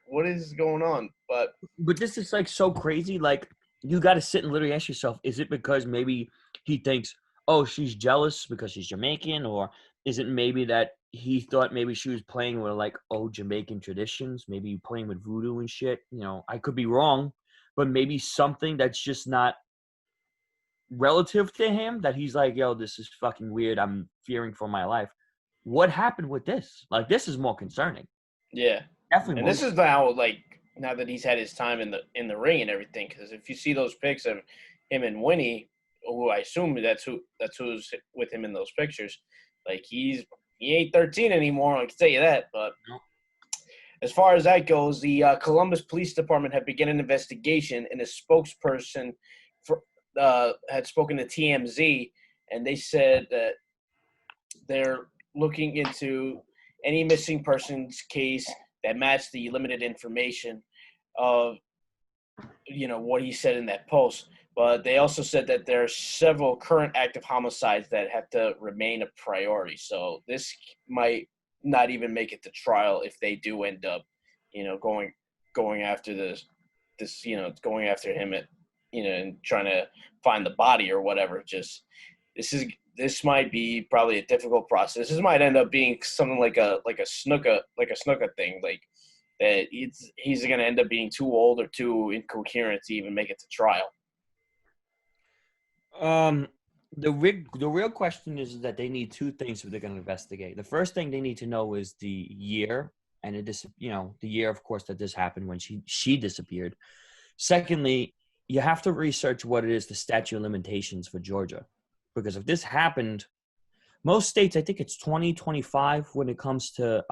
what is going on? But this is, like, so crazy. Like, you got to sit and literally ask yourself, is it because maybe he thinks, oh, she's jealous because she's Jamaican? Or is it maybe that he thought maybe she was playing with, like, old Jamaican traditions, maybe playing with voodoo and shit? I could be wrong, but maybe something that's just not relative to him, that he's like, yo, this is fucking weird. I'm fearing for my life. What happened with this? Like, this is more concerning. Yeah, definitely. And this is now, like, now that he's had his time in the ring and everything, because if you see those pics of him and Winnie, who I assume that's who's with him in those pictures, like, he ain't 13 anymore. I can tell you that. But as far as that goes, the Columbus Police Department had begun an investigation, and a spokesperson had spoken to TMZ, and they said that they're looking into any missing persons case that matched the limited information of what he said in that post. But they also said that there are several current active homicides that have to remain a priority. So this might not even make it to trial if they do end up, going after this, going after him and trying to find the body or whatever. Just this might be probably a difficult process. This might end up being something like a snooker thing, like that he's going to end up being too old or too incoherent to even make it to trial. The real question is that they need two things if they're going to investigate. The first thing they need to know is the year, and the year, of course, that this happened when she disappeared. Secondly, you have to research what it is, the statute of limitations for Georgia, because if this happened, most states, I think it's 2025 when it comes to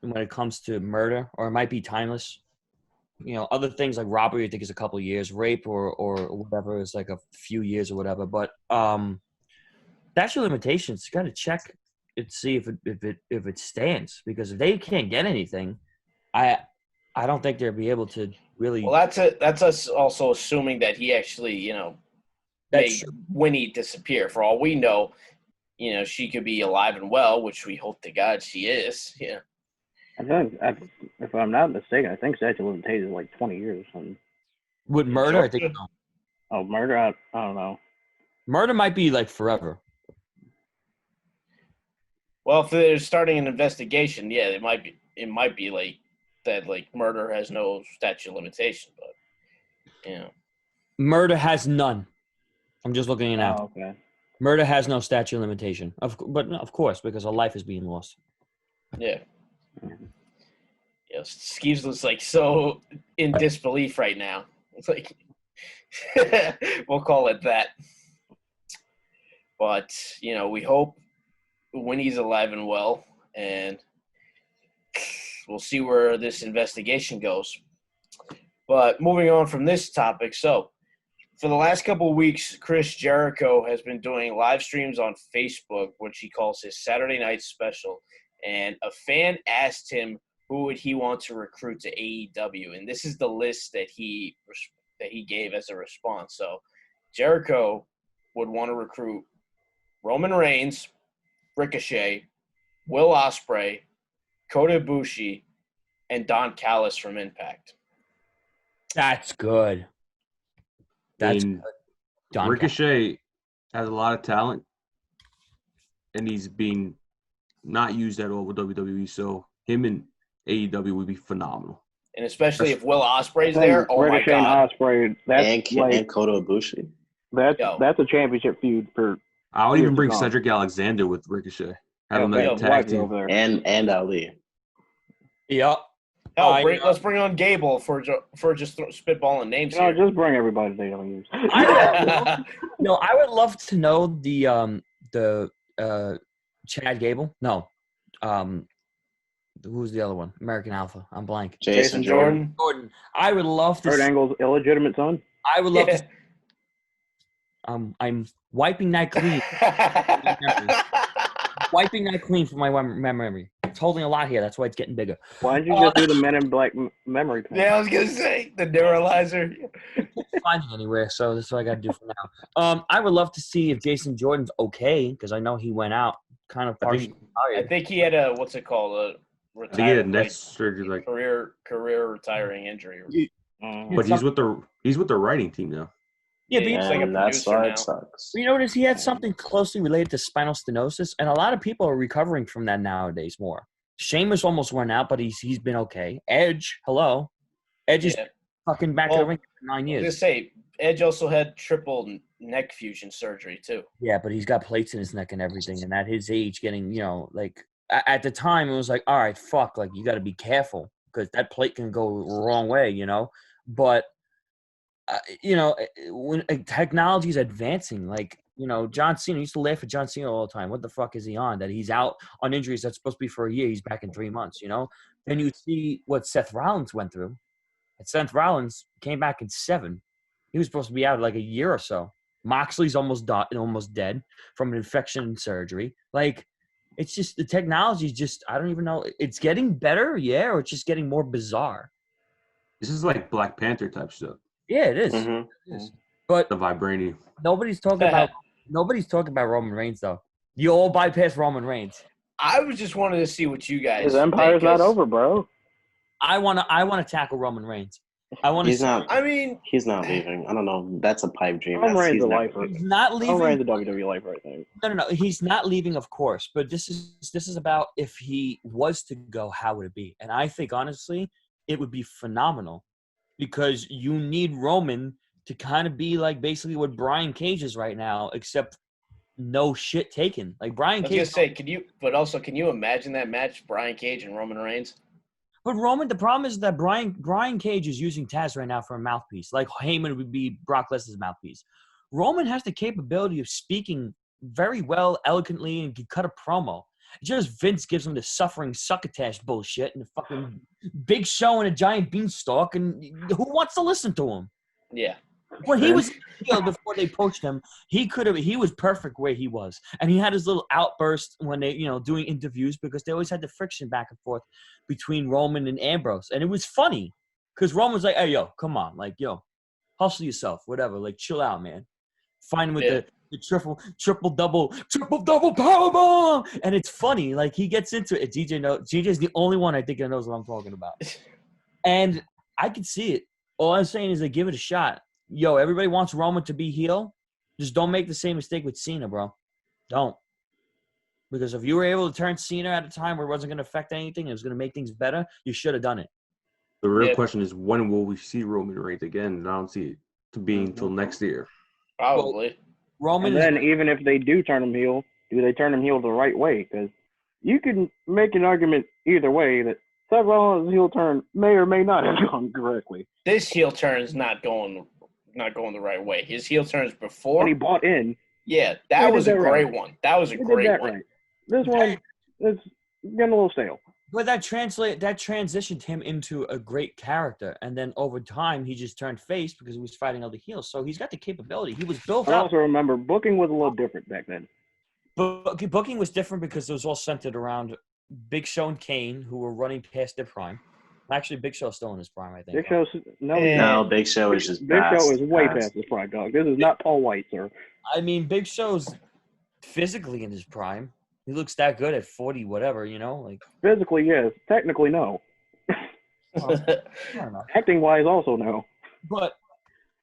murder, or it might be timeless. Other things like robbery, I think is a couple of years. Rape or whatever is like a few years or whatever. But statute of limitations, you got to check and see if it stands, because if they can't get anything, I don't think they'll be able to really. Well, that's us also assuming that he actually made Winnie disappear. For all we know, she could be alive and well, which we hope to God she is. Yeah. I think, if I'm not mistaken, I think statute of limitations is like 20 years or something. With murder, I think so. Oh, murder? I don't know. Murder might be like forever. Well, if they're starting an investigation, yeah, it might be like that. Like murder has no statute of limitation, but murder has none. I'm just looking it out. Oh, okay. Murder has no statute of limitation, but of course, because a life is being lost. Yeah. Skeeves looks like so in disbelief right now. It's like we'll call it that. But we hope Winnie's alive and well, and we'll see where this investigation goes. But moving on from this topic, so for the last couple of weeks, Chris Jericho has been doing live streams on Facebook, which he calls his Saturday Night Special. And a fan asked him who would he want to recruit to AEW, and this is the list that he gave as a response. So Jericho would want to recruit Roman Reigns, Ricochet, Will Ospreay, Kota Ibushi, and Don Callis from Impact. That's good. Good. Ricochet has a lot of talent, and he's being not used at all with WWE, so him and AEW would be phenomenal. And especially if Will Ospreay's there, oh my God. Ospreay, and Kota Ibushi. That's a championship feud for. I would even bring Cedric Alexander with Ricochet. Have him like a tag team. And Ali. Yep. Let's bring on Gable for just spitballing names here. Just bring everybody they don't use. I would love to know the Chad Gable. No. Who's the other one? American Alpha. I'm blank. Jason Jordan. I would love to. Kurt Angle's illegitimate son. I would love to. I'm wiping that clean. Wiping that clean from my memory. It's holding a lot here. That's why it's getting bigger. Why don't you just do the Men in Black memory thing? Yeah, I was gonna say the neuralizer. Finding anywhere, so that's what I got to do for now. I would love to see if Jason Jordan's okay, because I know he went out kind of partially. I think he had a neck surgery, like career retiring injury. But he's with the writing team now. Yeah, but he's like a producer now. It sucks. You notice he had something closely related to spinal stenosis, and a lot of people are recovering from that nowadays more. Sheamus almost went out, but he's been okay. Edge, hello. Edge is fucking back to the ring for 9 years. I was gonna say, Edge also had triple neck fusion surgery too. Yeah, but he's got plates in his neck and everything, and at his age, getting at the time it was like, all right, fuck, like you got to be careful because that plate can go the wrong way, But when technology is advancing, John Cena used to laugh at John Cena all the time. What the fuck is he on? That he's out on injuries that's supposed to be for a year. He's back in 3 months. Then you see what Seth Rollins went through. And Seth Rollins came back in 7. He was supposed to be out like a year or so. Moxley's almost dead from an infection and surgery. It's just the technology is just, I don't even know. It's getting better, yeah, or it's just getting more bizarre. This is like Black Panther type stuff. Yeah, it is. Mhm. It is. But The vibranium. nobody's talking about Roman Reigns though. You all bypass Roman Reigns. I was just wanted to see what you guys. His empire's think, not 'cause over, bro. I wanna tackle Roman Reigns. I want to. He's not. I mean, He's not leaving. I don't know. That's a pipe dream. Roman Reigns He's a never lifer. leaving. He's not Roman leaving. Reigns a WWE lifer, I think. No. He's not leaving, of course. But this is about if he was to go, how would it be? And I think honestly, it would be phenomenal because you need Roman to kind of be like basically what Brian Cage is right now, except no shit taken. Like Brian I was gonna Cage. say, can you imagine that match, Brian Cage and Roman Reigns? But Roman, the problem is that Brian Cage is using Taz right now for a mouthpiece, like Heyman would be Brock Lesnar's mouthpiece. Roman has the capability of speaking very well, eloquently, and can cut a promo. It's just Vince gives him the suffering succotash bullshit and the fucking Big Show and a giant beanstalk, and who wants to listen to him? Yeah. When he was before they poached him, he was perfect where he was. And he had his little outburst when they, doing interviews because they always had the friction back and forth between Roman and Ambrose. And it was funny because Roman was like, hey, yo, come on. Like, yo, hustle yourself, whatever. Like, chill out, man. Fine with the triple double powerbomb. And it's funny. Like, he gets into it. DJ's the only one I think that knows what I'm talking about. And I can see it. All I'm saying is they give it a shot. Yo, everybody wants Roman to be heel. Just don't make the same mistake with Cena, bro. Don't. Because if you were able to turn Cena at a time where it wasn't going to affect anything, it was going to make things better, you should have done it. The real question is, when will we see Roman Reigns again? And I don't see it to be until next year. Probably. And then even if they do turn him heel, do they turn him heel the right way? Because you can make an argument either way that Seth Rollins' heel turn may or may not have gone correctly. This heel turn is not going the right way. His heel turns before when he bought in. Yeah, that was a great one. That was a great one. Right. This one is getting a little stale. But that transitioned him into a great character, and then over time he just turned face because he was fighting other heels. So he's got the capability. He was built I up. also remember booking was a little different back then. Booking was different because it was all centered around Big Show and Kane, who were running past their prime. Actually, Big Show's still in his prime, I think. Big Show's no, Big Show is just Big Show is way past his prime, dog. This is not Paul White, sir. I mean, Big Show's physically in his prime. He looks that good at 40, whatever, like physically, yes. Technically, no. Acting wise, also no. But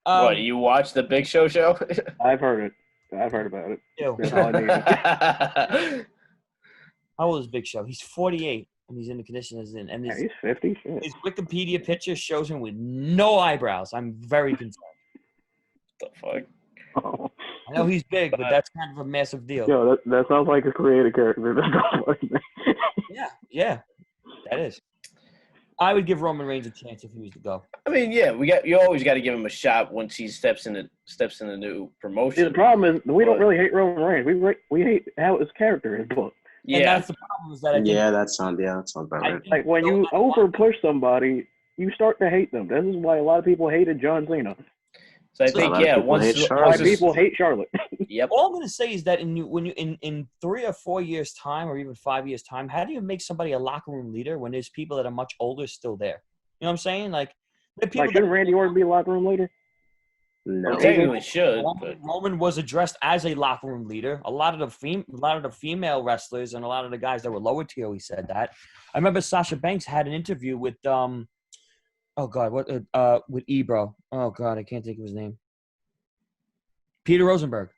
what, you watch the Big Show show? I've heard it. I've heard about it. Ew. That's all I need. How old is Big Show? He's 48, and he's in the condition he's in. And he's 50. Shit. His Wikipedia picture shows him with no eyebrows. I'm very concerned. What the fuck? Oh. I know he's big, but that's kind of a massive deal. Yo, that sounds like a creative character. Yeah, that is. I would give Roman Reigns a chance if he was to go. I mean, yeah, you always got to give him a shot once he steps in a new promotion. See, the problem is we don't really hate Roman Reigns. We hate how his character is booked. Yeah, and that's the problem. Is that that sounds about right. Like when you over push somebody, you start to hate them. This is why a lot of people hated John Cena. So I think why people hate Charlotte. Yep. All I'm going to say is that in 3 or 4 years' time, or even 5 years' time, how do you make somebody a locker room leader when there's people that are much older still there? You know what I'm saying? Like shouldn't Randy Orton be a locker room leader? No, technically should. Roman was addressed as a locker room leader. A lot of the female wrestlers and a lot of the guys that were lower tier, he said that. I remember Sasha Banks had an interview with with Ebro. Oh God, I can't think of his name. Peter Rosenberg.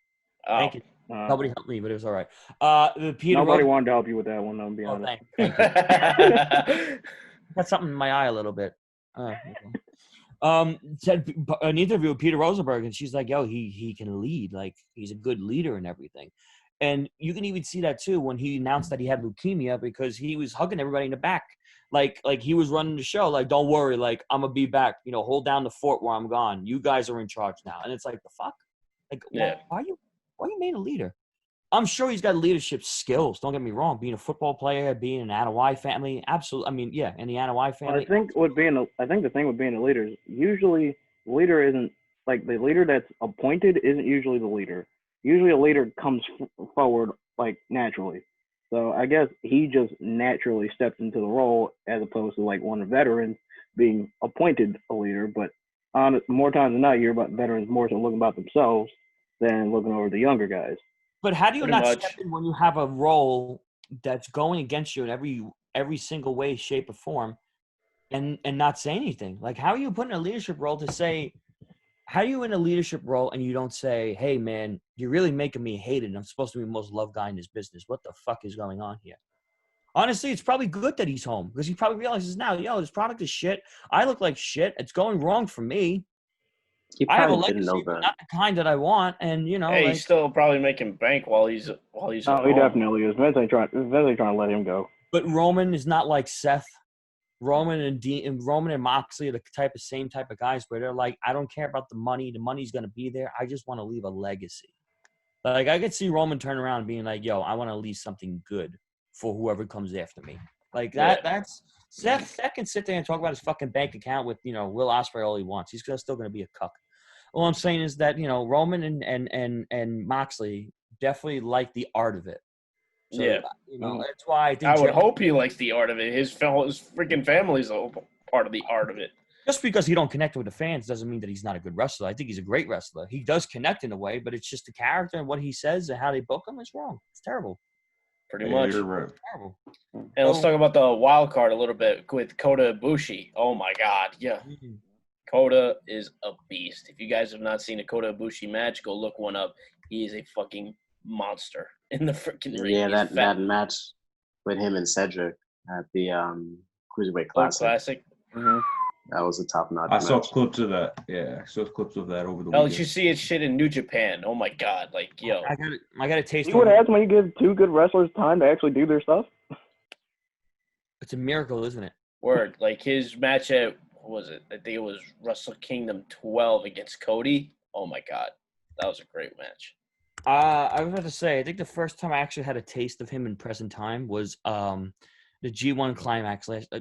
Thank you. Nobody helped me, but it was all right. Nobody wanted to help you with that one, I'm be honest. Thank you. Got something in my eye a little bit. Said an interview with Peter Rosenberg, and she's like, yo, he can lead. Like, he's a good leader and everything. And you can even see that, too, when he announced that he had leukemia because he was hugging everybody in the back. Like he was running the show. Like, don't worry. Like, I'm going to be back. Hold down the fort where I'm gone. You guys are in charge now. And it's like, the fuck? Like, why are you made a leader? I'm sure he's got leadership skills. Don't get me wrong. Being a football player, being an Anoa'i family, absolutely. I mean, yeah, in the Anoa'i family. I think the thing with being a leader is usually the leader isn't like the leader that's appointed isn't usually the leader. Usually, a leader comes forward like naturally. So I guess he just naturally stepped into the role as opposed to like one of the veterans being appointed a leader. But more times than not, you hear about veterans more so looking about themselves than looking over the younger guys. But how do you Pretty not much. step in when you have a role that's going against you in every single way, shape, or form, and not say anything? Like, how are you put in a leadership role to say? How are you in a leadership role and you don't say, "Hey, man, you're really making me hate it. I'm supposed to be the most loved guy in this business. What the fuck is going on here?" Honestly, it's probably good that he's home because he probably realizes now, yo, this product is shit. I look like shit. It's going wrong for me. He I have a probably didn't know legacy, but that. not the kind that I want. And Hey, he's still probably making bank while he's at Oh, he home. definitely is. Vince ain't trying to let him go. But Roman is not like Seth. Roman and Moxley are the same type of guys where they're like, I don't care about the money. The money's gonna be there. I just want to leave a legacy. Like I could see Roman turn around and being like, yo, I want to leave something good for whoever comes after me. Like that. Yeah. That's Seth can sit there and talk about his fucking bank account with Will Ospreay all he wants. He's still gonna be a cuck. All I'm saying is that Roman and Moxley definitely like the art of it. So, Yeah. that's why I think I would hope he likes the art of it. His freaking family's a part of the art of it. just because he don't connect with the fans doesn't mean that he's not a good wrestler. I think he's a great wrestler. He does connect in a way, but it's just the character and what he says and how they book him is wrong. It's terrible. Pretty much. You're right. It's terrible. And let's talk about the wild card a little bit with Kota Ibushi. Oh my God, yeah. Kota is a beast. If you guys have not seen a Kota Ibushi match, go look one up. He is a fucking monster in the freaking ring. Yeah, He's that match with him and Cedric at the Cruiserweight Classic. Mm-hmm. That was a top-notch I match. saw clips of that. Yeah, I saw clips of that over the Hell, weekend. you see his shit in New Japan. Oh my God, like yo. I got a taste. You would ask when you give two good wrestlers time to actually do their stuff. It's a miracle, isn't it? Word, like his match at what was it? I think it was Wrestle Kingdom 12 against Cody. Oh my God, that was a great match. I was about to say, I think the first time I actually had a taste of him in present time was the G1 climax last.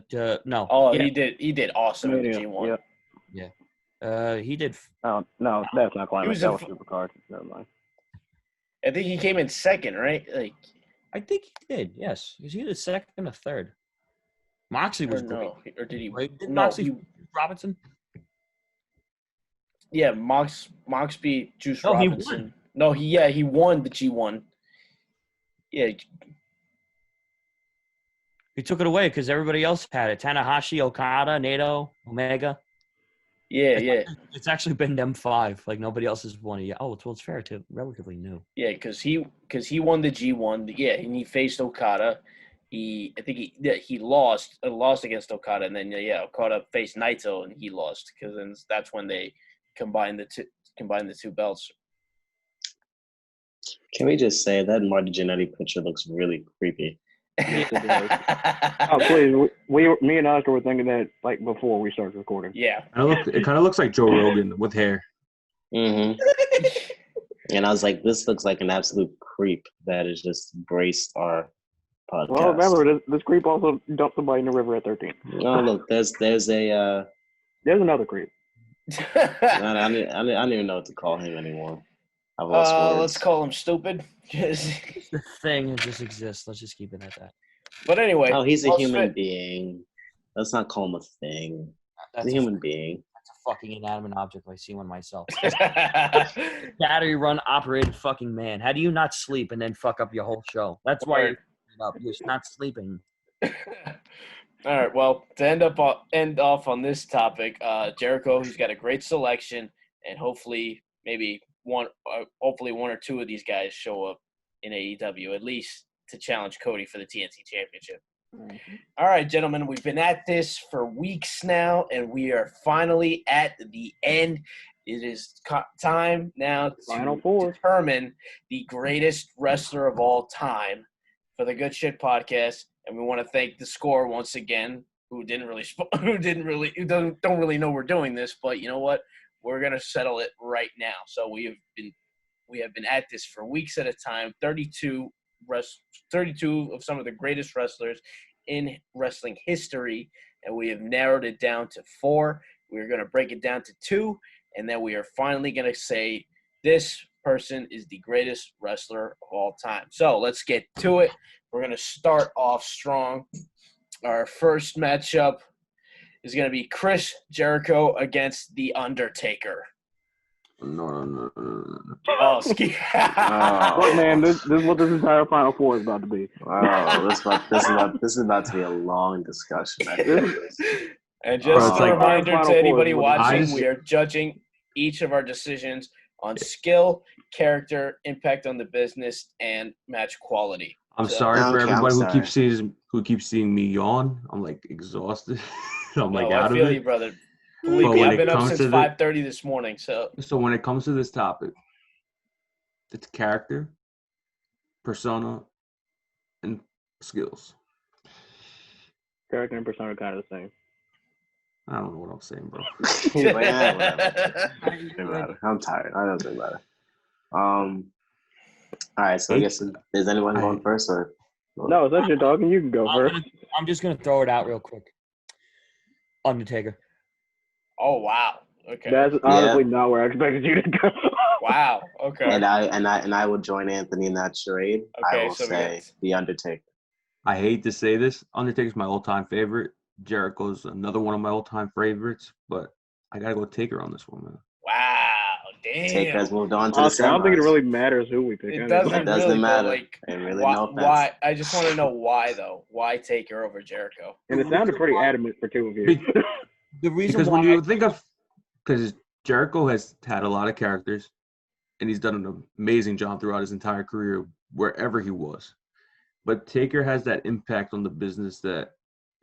No. Oh, yeah. he did awesome in the G1. Yeah. He did. Oh no, that's not climax. was That a was Supercard. Never mind. I think he came in second, right? Like I think he did. Yes, was he the second or third? Moxley was great. no, or did he? Right? Did No, Moxley Robinson? Yeah, Mox beat Juice No, he Robinson. won. No, he won the G1. Yeah, He took it away because everybody else had it. Tanahashi, Okada, Naito, Omega. yeah. It's actually been them five. Like nobody else has won it yet. Oh, it's fair too. Relatively new. Yeah, because he won the G1. Yeah, and he faced Okada. I think he lost against Okada, and then Okada faced Naito and he lost because then that's when they combined the two belts. Can we just say that Marty Jannetty picture looks really creepy? Oh please, me and Oscar were thinking that like before we started recording. Yeah. It kind of looks like Joe Rogan with hair. Mm-hmm. And I was like, this looks like an absolute creep that has just braced our podcast. Well, remember this creep also dumped somebody in the river at 13. Oh look, there's a There's another creep. I don't even know what to call him anymore. I've lost words. Let's call him stupid. The thing just exists. Let's just keep it at that. But anyway. Oh, he's a human being. Let's not call him a thing. He's a human being. That's a fucking inanimate object. I see one myself. Battery run operated fucking man. How do you not sleep and then fuck up your whole show? That's why you're not sleeping. All right. Well, to end off on this topic, Jericho, he's got a great selection, and hopefully one or two of these guys show up in AEW at least to challenge Cody for the TNT Championship. Mm-hmm. All right, gentlemen, we've been at this for weeks now, and we are finally at the end. It is time now to determine the greatest wrestler of all time for the Good Shit Podcast, and we want to thank the Score once again, who don't really know we're doing this, but you know what? We're gonna settle it right now. So we have been at this for weeks at a time. 32 of some of the greatest wrestlers in wrestling history, and we have narrowed it down to 4. We're gonna break it down to 2, and then we are finally gonna say this person is the greatest wrestler of all time. So let's get to it. we're going to start off strong. Our first matchup is going to be Chris Jericho against The Undertaker. No. Oh, ski. Look, man, this is what this entire Final Four is about to be. Oh, this is about to be a long discussion. I think. And just Bro, a it's like- reminder Final to Four anybody is what watching, this is. we are judging each of our decisions on skill, character, impact on the business, and match quality. I'm So- sorry for Okay, I'm everybody sorry. who keeps seeing me yawn. I'm like exhausted. I'm like No, out I feel of you, it. brother. Believe But me, when I've it been up comes since to the- 5:30 this morning. So So when it comes to this topic, it's character, persona, and skills. Character and persona are kind of the same. I don't know what I'm saying, bro. Yeah, whatever. I'm tired. I don't think about it. All right. So I guess is anyone going first or? No, since you're talking, you can go first. I'm just gonna throw it out real quick. Undertaker. oh wow. Okay. That's honestly not where I expected you to go. Wow. Okay. And I will join Anthony in that charade. Okay, I will so we say got- The Undertaker. I hate to say this. Undertaker's my all-time favorite. Jericho's another one of my all-time favorites, but I gotta go Taker on this one, man. Wow. Damn. Taker has moved on to Honestly, the I don't think it semis. really matters who we pick. It anyway. doesn't, It doesn't really, matter. But like, It really why, no offense. why? I just want to know why though. Why Taker over Jericho? And it sounded pretty adamant for two of you. Be- The reason Because why when you think of, because Jericho has had a lot of characters, and he's done an amazing job throughout his entire career wherever he was. But Taker has that impact on the business that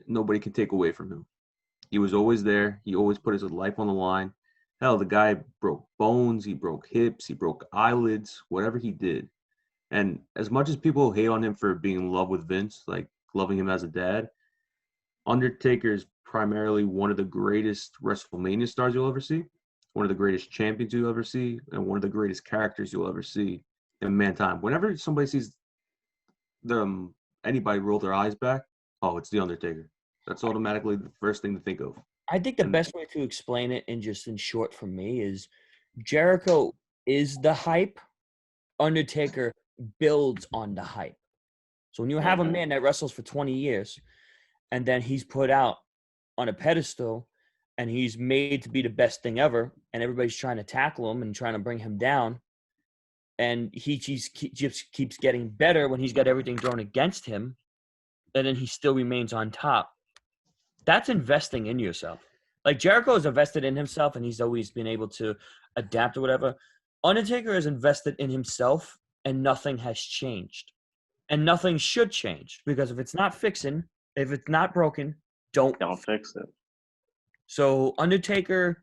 nobody can take away from him. He was always there. He always put his life on the line. Hell, the guy broke bones. He broke hips. He broke eyelids. Whatever he did. And as much as people hate on him for being in love with Vince, like loving him as a dad, Undertaker is primarily one of the greatest WrestleMania stars you'll ever see, one of the greatest champions you'll ever see, and one of the greatest characters you'll ever see in mankind. Whenever somebody sees them, anybody roll their eyes back, oh, it's The Undertaker. That's automatically the first thing to think of. I think the best way to explain it in short for me is Jericho is the hype. Undertaker builds on the hype. So when you have a man that wrestles for 20 years and then he's put out on a pedestal and he's made to be the best thing ever and everybody's trying to tackle him and trying to bring him down and he just keeps getting better when he's got everything thrown against him and then he still remains on top. That's investing in yourself. Like Jericho is invested in himself and he's always been able to adapt or whatever. Undertaker is invested in himself and nothing has changed. And nothing should change because if it's not fixing, if it's not broken, don't fix it. So Undertaker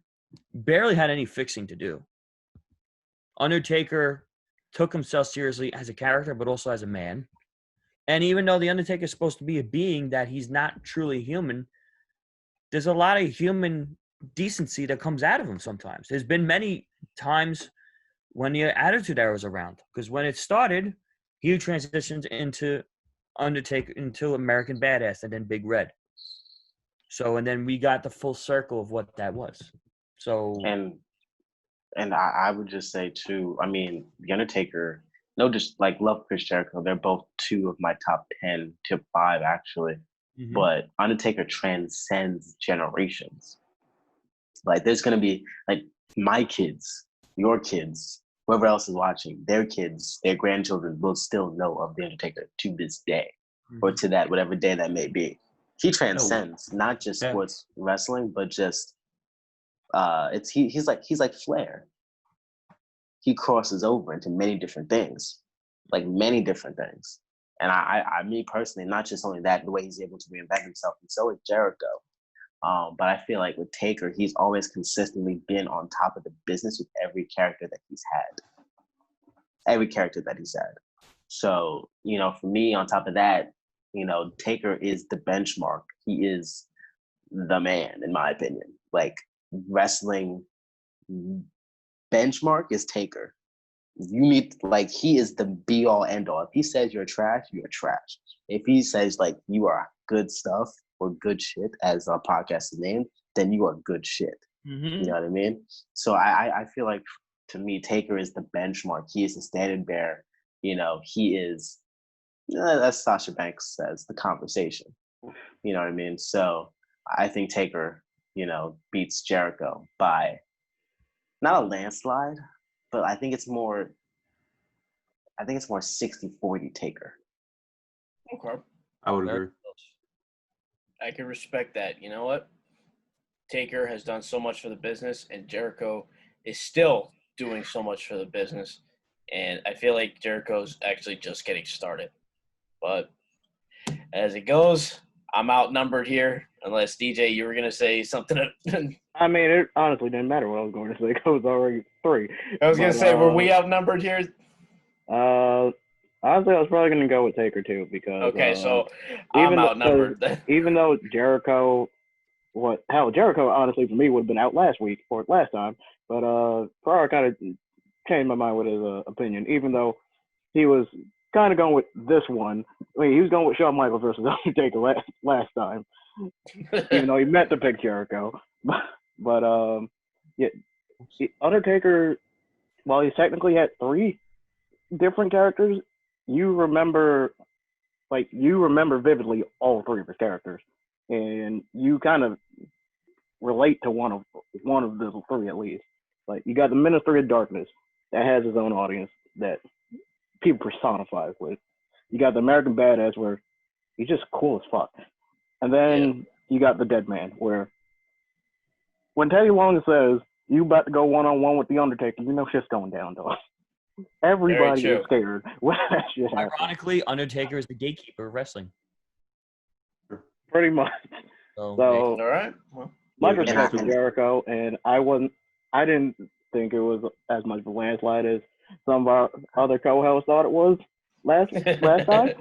barely had any fixing to do. Undertaker took himself seriously as a character, but also as a man. And even though the Undertaker is supposed to be a being that he's not truly human, there's a lot of human decency that comes out of him sometimes. There's been many times when the Attitude Era was around, because when it started, he transitioned into Undertaker, into American Badass, and then Big Red. So, and then we got the full circle of what that was. So, and I would just say too, I mean, The Undertaker, no, just like love Chris Jericho. They're both two of my top 10, top 5 actually. Mhm. But Undertaker transcends generations. Like there's gonna be like my kids, your kids, whoever else is watching, their kids, their grandchildren will still know of The Undertaker to this day, or to that whatever day that may be. He transcends not just sports wrestling, but just he's like Flair. He crosses over into many different things, like many different things. And I me personally, not just only that, the way he's able to reinvent himself, and so is Jericho. But I feel like with Taker, he's always consistently been on top of the business with every character that he's had. So, you know, for me, on top of that, you know, Taker is the benchmark. He is the man, in my opinion. Like wrestling benchmark is Taker. You need, like, he is the be all end all. If he says you're trash, you're trash. If he says like you are good stuff or good shit, as our podcast is named, then you are good shit. Mm-hmm. You know what I mean? So I feel like to me, Taker is the benchmark. He is the standard bearer. You know, he is As Sasha Banks says, the conversation. You know what I mean? So I think Taker, beats Jericho by not a landslide, but I think it's more 60-40 Taker. Okay. I would Very agree. close. I can respect that. You know what? Taker has done so much for the business, and Jericho is still doing so much for the business. And I feel like Jericho's actually just getting started. But as it goes, I'm outnumbered here. Unless DJ, you were gonna say something. I mean, it honestly didn't matter what I was going to say. It was already 3. I was gonna But, say, were we outnumbered here? Honestly, I was probably going to go with Taker too because Okay, so I'm outnumbered. even though Jericho, Jericho honestly for me would have been out last week or last time, but Ferrara kind of changed my mind with his opinion. Even though he was kind of going with this one, I mean, he was going with Shawn Michaels versus Undertaker last time, even though he meant to pick Jericho. But yeah, Undertaker, while he's technically had 3 different characters, you remember vividly all 3 of his characters, and you kind of relate to one of the 3 at least. Like you got the Ministry of Darkness that has his own audience that people personifies with. You got the American Badass where he's just cool as fuck, and then you got the Dead Man where when Teddy Long says you about to go 1-on-1 with the Undertaker, you know shit's going down, dog. Everybody is scared when that shit happens. Ironically, Undertaker is the gatekeeper of wrestling. Pretty much. So all right. Well, my respect for Jericho, and I didn't think it was as much of a landslide as some of our other co-hosts thought it was last time.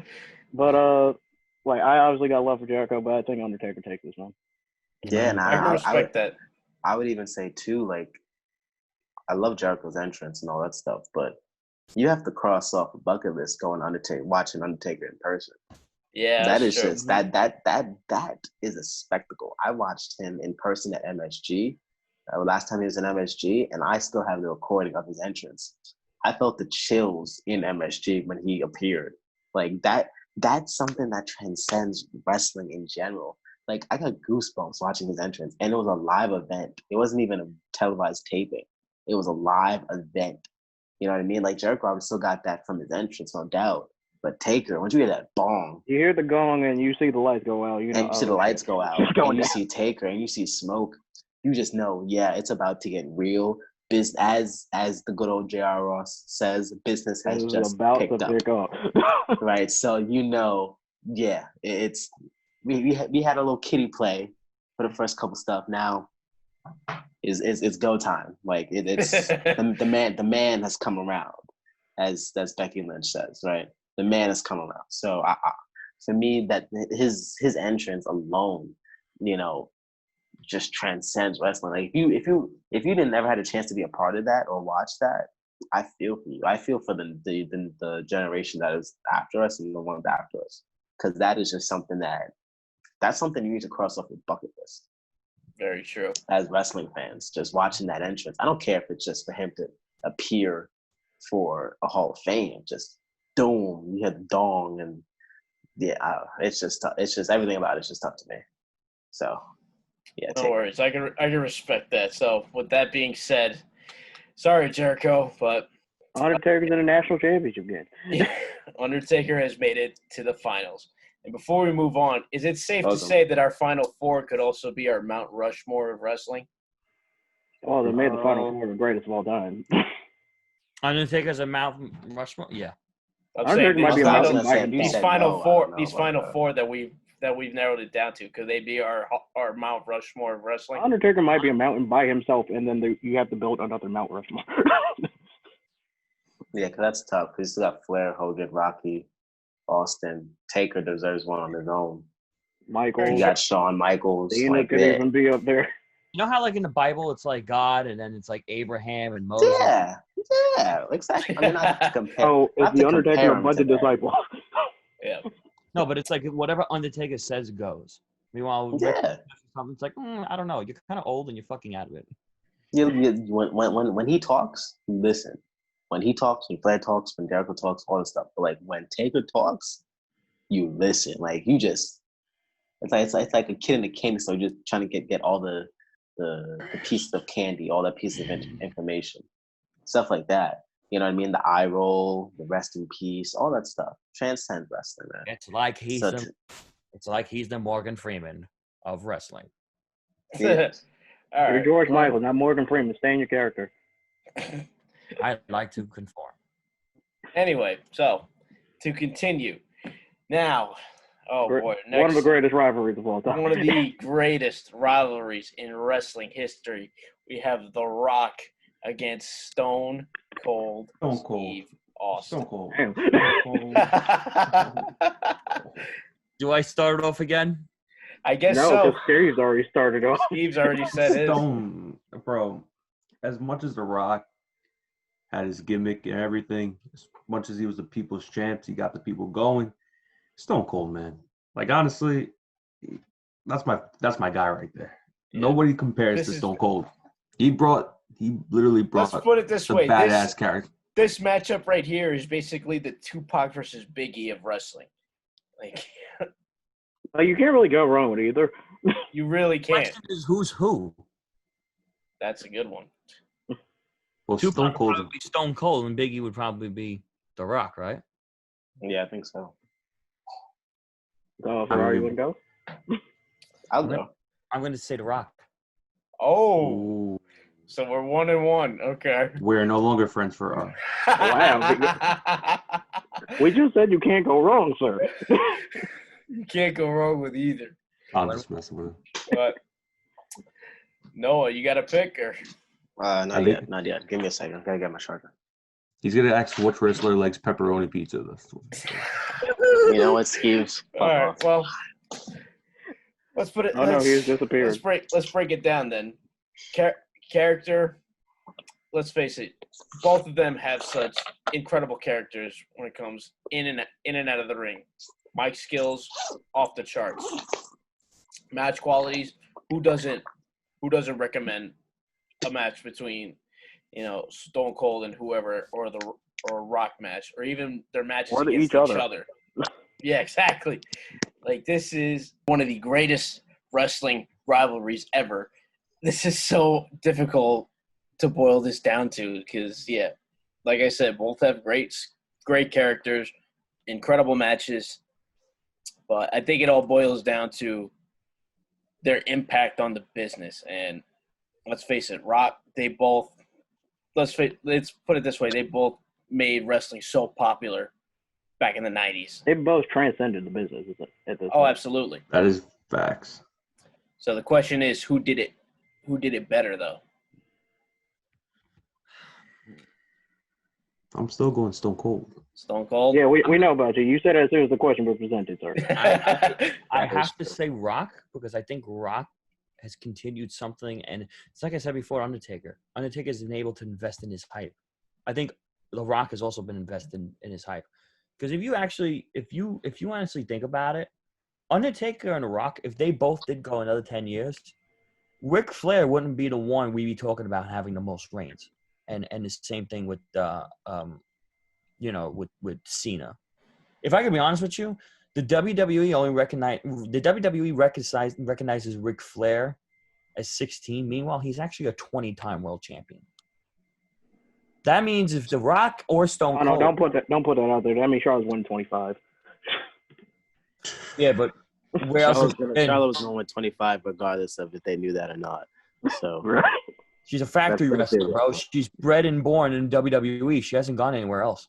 But I obviously got love for Jericho, but I think Undertaker takes this one. Yeah, and I can respect that. I would even say too, like, I love Jericho's entrance and all that stuff, but you have to cross off a bucket list watching Undertaker in person. Yeah, that is true. just that is a spectacle. I watched him in person at MSG last time he was in MSG, and I still have the recording of his entrance. I felt the chills in MSG when he appeared. Like that's something that transcends wrestling in general. Like I got goosebumps watching his entrance, and it was a live event. It wasn't even a televised taping. It was a live event. You know what I mean? Like Jericho probably still got that from his entrance, no doubt. But Taker, once you hear that bong, you hear the gong and you see the lights go out, you know. And you see the lights go out, and you see Taker, and you see smoke. You just know, yeah, it's about to get real. As the good old J.R. Ross says, business has just about picked to pick up. Right, so yeah, it's we had a little kiddie play for the first couple stuff. Now it's go time. Like it's the man has come around, as Becky Lynch says, right? The man has come around. So for me, that his entrance alone, just transcends wrestling. Like if you didn't ever had a chance to be a part of that or watch that, I feel for you. I feel for the generation that is after us and the ones after us, because that is just something that's something you need to cross off your bucket list. Very true. As wrestling fans, just watching that entrance, I don't care if it's just for him to appear for a Hall of Fame. Just boom, you hit the dong, and it's just tough. It's just everything about it's just tough to me. So. Yeah, no worries. I can respect that. So with that being said, sorry Jericho, but Undertaker's in a national championship game. Undertaker has made it to the finals. And before we move on, is it safe to say that our final 4 could also be our Mount Rushmore of wrestling? Oh, they made the final 4 the greatest of all time. Undertaker's a Mount Rushmore? Yeah. I'm saying these final four that we've narrowed it down to, could they be our Mount Rushmore of wrestling? Undertaker might be a mountain by himself, and then you have to build another Mount Rushmore. Yeah, because that's tough. Because you still got Flair, Hogan, Rocky, Austin. Taker deserves one on his own. Michaels. You got Shawn Michaels. Cena could even be up there. You know how, like, in the Bible, it's like God, and then it's like Abraham and Moses? Yeah, exactly. I mean, not to compare. Oh, is the Undertaker a bunch of disciples? Yeah. No, but it's like whatever Undertaker says goes. Meanwhile, it's like, I don't know. You're kind of old and you're fucking out of it. When he talks, listen. When he talks, when Flair talks, when Jericho talks, all this stuff. But like when Taker talks, you listen. Like you just, it's like a kid in a candy store just trying to get all the pieces of candy, all the pieces of information, stuff like that. You know what I mean? The eye roll, the rest in peace, all that stuff. Transcend wrestling, man. It's like he's So the Morgan Freeman of wrestling. yeah. All You're right. George Michael, not Morgan Freeman. Stay in your character. I'd like to conform. Anyway, so to continue. Now, oh boy, One of the next, greatest rivalries of all time. one of the greatest rivalries in wrestling history. We have The Rock against Stone Cold Steve Austin. Stone Cold. Damn. Do I start off again? I guess No, so. because Steve's already started off. Steve's already said his. Stone, bro. As much as The Rock had his gimmick and everything, as much as he was the people's champ, he got the people going. Stone Cold, man. Like honestly, that's my guy right there. Yeah. Nobody compares This to is- Stone Cold. He literally brought Let's put it this the way. badass character. This matchup right here is basically the Tupac versus Biggie of wrestling. Like, You can't really go wrong with either. you really can't. Question is who's who? That's a good one. Well, Tupac Stone would Cold. probably be Stone Cold, and Biggie would probably be The Rock, right? Yeah, I think so. So, Ferrari wouldn't go? I'll go. I'm going to say The Rock. Oh, Ooh, so we're 1-1. Okay. we're no longer friends for Wow. We just said you can't go wrong, sir. You can't go wrong with either. I'm just messing with him. But Noah, you got a pick or? Not yet. Give me a second. I gotta get my charger. He's gonna ask which wrestler likes pepperoni pizza. You know what, Steve's? All right. Well, let's put it. Oh, no, he's disappeared. Let's break it down then. Character. Let's face it. Both of them have such incredible characters when it comes in and out of the ring. Mic skills off the charts. Match qualities. Who doesn't recommend a match between, Stone Cold and whoever, or a Rock match, or even their matches Or against each other. Yeah, exactly. Like, this is one of the greatest wrestling rivalries ever. This is so difficult to boil this down to because, yeah, like I said, both have great characters, incredible matches, but I think it all boils down to their impact on the business. And let's face it, Rock, let's put it this way, they both made wrestling so popular back in the 90s. They both transcended the business at this Oh, point. absolutely. That is facts. So the question is, who did it better, though? I'm still going Stone Cold. Stone Cold? Yeah, we know about you. You said as soon as the question was presented, sir. I have to say Rock because I think Rock has continued something, and it's like I said before, Undertaker. Undertaker's been able to invest in his hype. I think The Rock has also been invested in his hype. Because if you honestly think about it, Undertaker and The Rock, if they both did go another 10 years, Ric Flair wouldn't be the one we'd be talking about having the most reigns. And the same thing with with Cena. If I can be honest with you, the WWE recognizes Ric Flair as 16. Meanwhile, he's actually a 20-time world champion. That means if The Rock or Stone Cold, No, don't put that out there. That means Charlotte's winning 25. yeah, but where else? Charlotte was going to win 25 regardless of if they knew that or not. So Right. She's a factory That's wrestler, bro. She's bred and born in WWE. She hasn't gone anywhere else.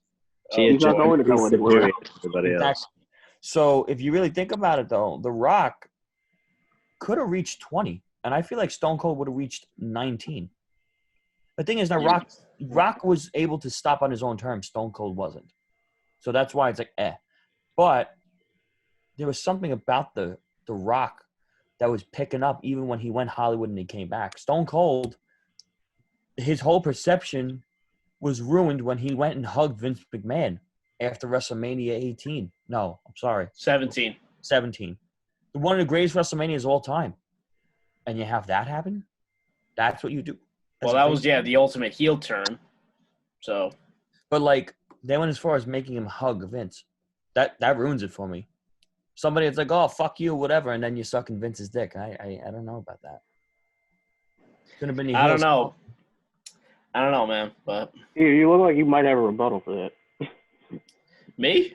She's not going to go anywhere. Everybody else. Exactly. So if you really think about it, though, The Rock could have reached 20, and I feel like Stone Cold would have reached 19. The thing is that Rock was able to stop on his own terms. Stone Cold wasn't. So that's why it's like, But there was something about the Rock that was picking up even when he went Hollywood and he came back. Stone Cold, his whole perception was ruined when he went and hugged Vince McMahon after WrestleMania 18. No, I'm sorry. 17. 17. One of the greatest WrestleManias of all time. And you have that happen? That's what you do. Well, that was, the ultimate heel turn. So. But, they went as far as making him hug Vince. That ruins it for me. somebody that's like, oh, fuck you, whatever, and then you're sucking Vince's dick. I don't know about that. Could have been your I don't heels. know. I don't know, man. But You look like you might have a rebuttal for that. me?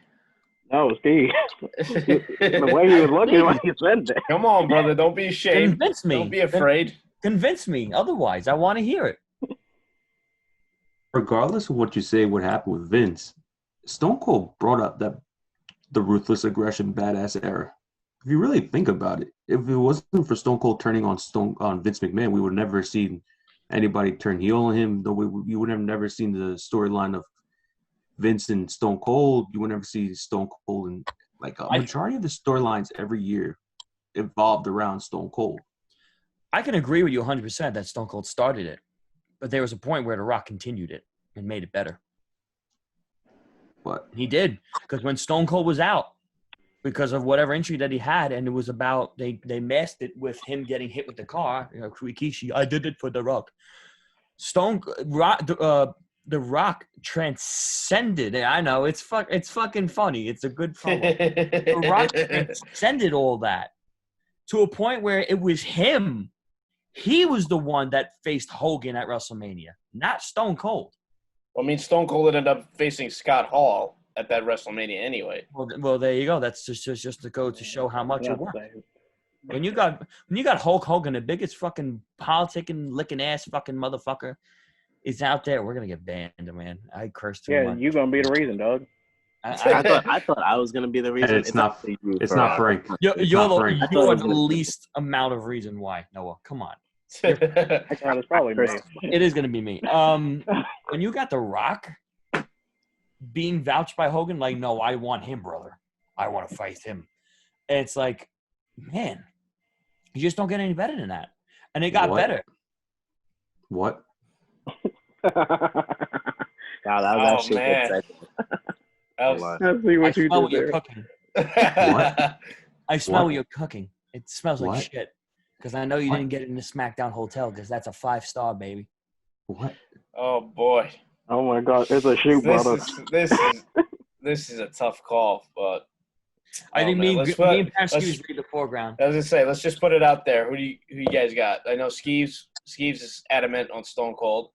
No, Steve. The way you were looking when you said that. Come on, brother. Don't be ashamed. Convince me. Don't be afraid. Convince me. Otherwise, I want to hear it. Regardless of what you say, what happened with Vince, Stone Cold brought up the ruthless aggression badass era. If you really think about it, if it wasn't for Stone Cold turning on Vince McMahon, we would never seen anybody turn heel on him. You would have never seen the storyline of Vince and Stone Cold. You would never see Stone Cold, and like a majority of the storylines every year evolved around Stone Cold. I can agree with you 100% that Stone Cold started it, but there was a point where The Rock continued it and made it better. But he did, because when Stone Cold was out, because of whatever injury that he had, and it was about they masked it with him getting hit with the car. You know, Rikishi, I did it for The Rock. The Rock transcended. I know it's fucking funny. It's a good promo. The Rock transcended all that to a point where it was him. He was the one that faced Hogan at WrestleMania, not Stone Cold. Well, I mean, Stone Cold ended up facing Scott Hall at that WrestleMania anyway. Well, there you go. That's just to go to show how much it worked. When you got Hulk Hogan, the biggest fucking politicking, licking ass fucking motherfucker, is out there, we're gonna get banned, man. I cursed too much. Yeah, you gonna be the reason, dog. I thought I was gonna be the reason. And it's not Frank. You're the least amount of reason why, Noah. Come on. It's probably me. It is gonna be me. When you got The Rock being vouched by Hogan, like, no, I want him, brother. I want to fight him. And it's like, man, you just don't get any better than that. And it got better. What? Wow, that was actually man. good. Let's see what you smell did what you're there. cooking. What? I smell What? what you're cooking. It smells like What? shit. Because I know you didn't get it in the SmackDown hotel, because that's a 5-star, baby. What? Oh boy. Oh my God, it's a shoot, brother. This is a tough call, but I think me and Paskew's read the foreground. I was gonna say, let's just put it out there. Who you guys got? I know Skeeves is adamant on Stone Cold.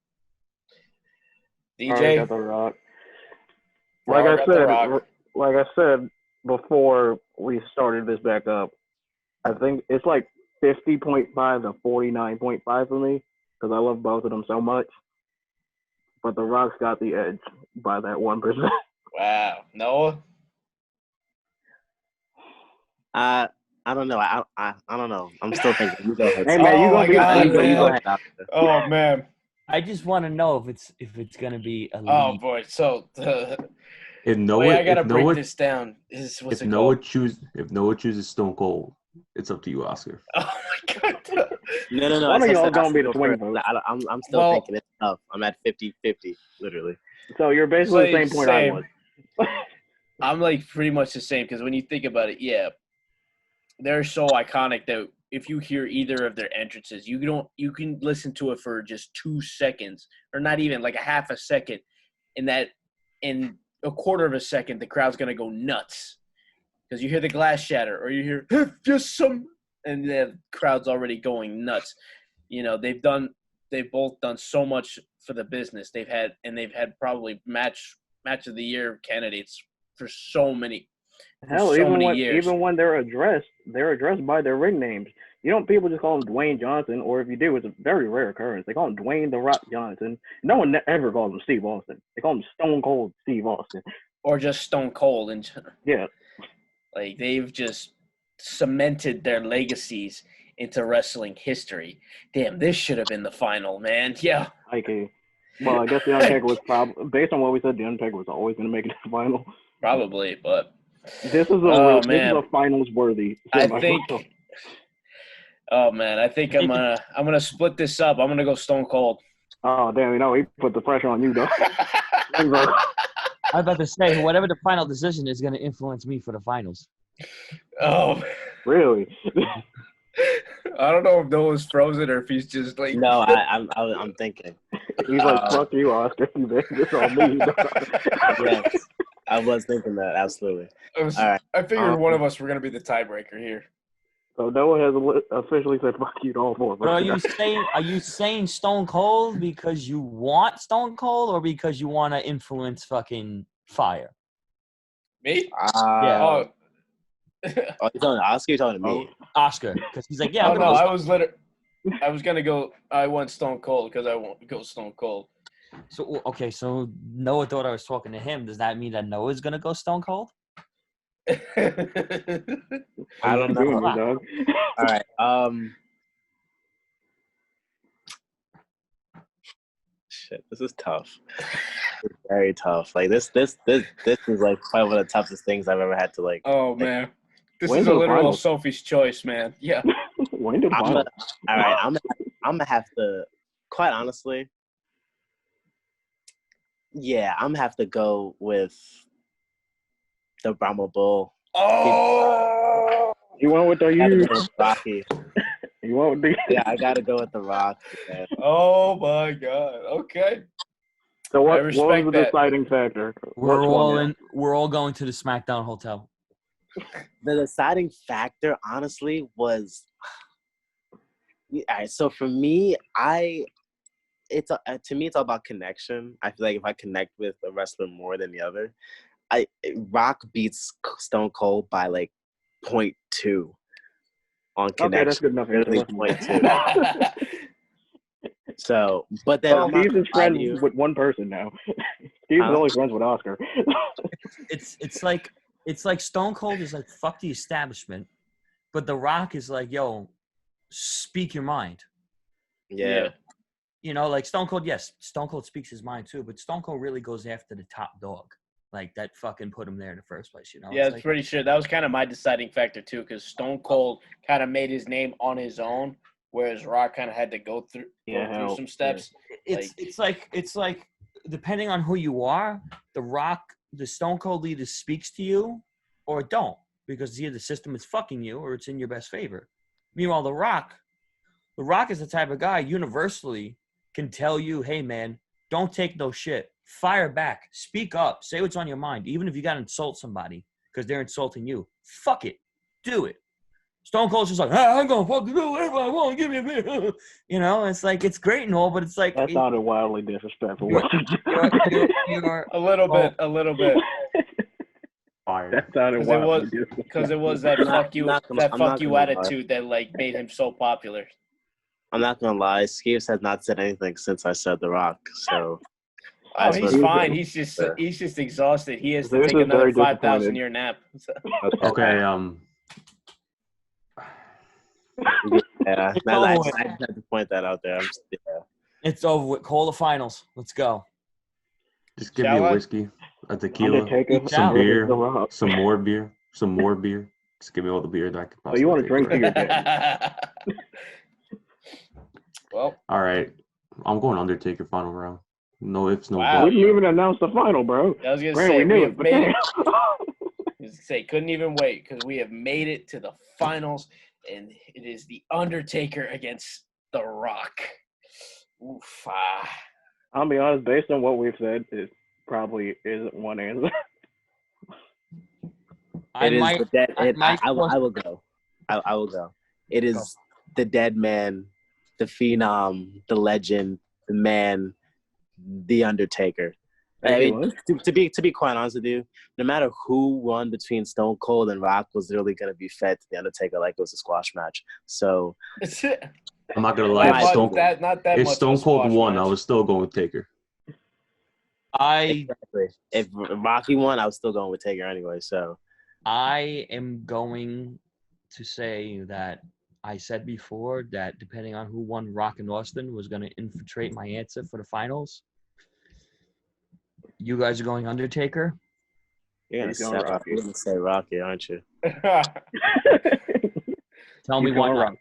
DJ got The Rock. Rock. Like I said before we started this back up, I think it's like 50.5 to 49.5 for me because I love both of them so much. But The Rock's got the edge by that 1%. Wow, Noah. I don't know. I don't know. I'm still thinking. You go ahead. Hey man, you gonna be? You go ahead. Oh man. I just want to know if it's gonna be a lead. Oh boy. So If Noah, way I gotta if break Noah, this down is what's if it Noah called? if Noah chooses Stone Cold, it's up to you, Oscar. Oh my God. No. One of y'all gonna be the swing swing vote. I'm still thinking it's tough. I'm at 50-50, literally. So you're basically the same point I was. I'm like pretty much the same because when you think about it, yeah, they're so iconic that if you hear either of their entrances, you can listen to it for just 2 seconds or not even like a half a second, and that in a quarter of a second the crowd's gonna go nuts because you hear the glass shatter or you hear just some, and the crowd's already going nuts. You know, they've both done so much for the business. They've had probably match of the year candidates for so many. Hell, even when they're addressed by their ring names. You don't people just call him Dwayne Johnson, or if you do, it's a very rare occurrence. They call him Dwayne The Rock Johnson. No one ever calls him Steve Austin. They call him Stone Cold Steve Austin. Or just Stone Cold. And yeah. Like, they've just cemented their legacies into wrestling history. Damn, this should have been the final, man. Yeah. Okay. Well, I guess The Undertaker was probably, based on what we said, The Undertaker was always going to make it to the final. Probably, but this is a finals worthy. I think. Oh man, I think I'm gonna split this up. I'm gonna go Stone Cold. Oh damn! You know he put the pressure on you though. I was about to say whatever the final decision is going to influence me for the finals. Oh, really? I don't know if Noah's frozen or if he's just like. No, I'm thinking. He's like, fuck you, Oscar. This on me. Yes. I was thinking that, absolutely. All right. I figured one Um, of us were gonna be the tiebreaker here. So Noah has officially said fuck you to all four. But are you saying Stone Cold because you want Stone Cold or because you want to influence fucking fire? Me? Yeah. Oh. Oh, you're talking to Oscar? You're talking to me? Oscar, because he's like, yeah. Oh I'm no, gonna I was gonna go. I went Stone Cold because I won't go Stone Cold. So okay, so Noah thought I was talking to him. Does that mean that Noah's gonna go Stone Cold? I don't doing know. you, dog. All right. Shit, this is tough. It's very tough. Like this is like probably one of the toughest things I've ever had to like. Oh man, this When's is a the literal finals? Sophie's choice, man. Yeah. When did All finals? right, I'm gonna have to. Quite honestly, yeah, I'm gonna have to go with the Brahma Bull. Oh. You went with the I gotta you. go with Rocky. You went with the. Yeah, I gotta go with the Rock. Man. Oh my God. Okay. So I what respect was the that. deciding factor? We're Which all one? in. We're all going to the SmackDown hotel. The deciding factor, honestly, was. All right, so for me, to me, it's all about connection. I feel like if I connect with a wrestler more than the other, Rock beats Stone Cold by like 0.2 on connection. Okay, that's good enough. Literally Answer. 0.2. So, but then I'm not Steve's gonna is lie to friends you. with one person now. Steve's Huh? only friends with Oscar. It's like Stone Cold is like fuck the establishment, but The Rock is like, yo, speak your mind. Yeah. You know, like Stone Cold, yes, Stone Cold speaks his mind too, but Stone Cold really goes after the top dog. Like that fucking put him there in the first place, you know? Yeah, It's it's like, pretty sure that was kind of my deciding factor too, because Stone Cold kind of made his name on his own, whereas Rock kind of had to go through some steps. it's like depending on who you are, the Stone Cold either speaks to you or it don't, because either the system is fucking you or it's in your best favor. Meanwhile, The Rock is the type of guy universally can tell you, hey man, don't take no shit. Fire back. Speak up. Say what's on your mind. Even if you gotta insult somebody because they're insulting you. Fuck it. Do it. Stone Cold's just like, I'm gonna fucking do whatever I want. Give me a beer. You know, it's like it's great and all, but it's like That sounded wildly disrespectful. you're A little bit. Fire. That sounded wildly disrespectful. Because it was that I'm fuck you not gonna lie. attitude that like made him so popular. I'm not gonna lie. Skeeves has not said anything since I said The Rock. So. Oh, he's fine. He's just exhausted. He has to Zeus take is another very 5,000 year nap. Okay. Yeah, I just had to point that out there. It's over with. Call the finals. Let's go. Just give Shall me a I? whiskey, a tequila, Undertaker, some beer, The Rock. some more beer. Just give me all the beer that I could Oh, possibly you want to take drink to right your now. dead? Well, All right. I'm going Undertaker final round. No ifs, no Wow. We buts. didn't even announce the final, bro. I was gonna Grant, say we knew we it, have but made damn. it. I was gonna say couldn't even wait because we have made it to the finals, and it is the Undertaker against The Rock. Oof. I'll be honest, based on what we've said, it probably isn't one answer. It is the dead. I will go. I will go. It is the dead man, the phenom, the legend, the man, the Undertaker. I mean, to be quite honest with you, no matter who won between Stone Cold and Rock was literally going to be fed to the Undertaker like it was a squash match. So I'm not gonna lie. If Stone Cold won, I was still going with Taker. Exactly. If Rocky won, I was still going with Taker anyway. So I am going to say that I said before that depending on who won Rock and Austin was going to infiltrate my answer for the finals. You guys are going Undertaker? you're gonna say Rocky, aren't you? Tell me why not.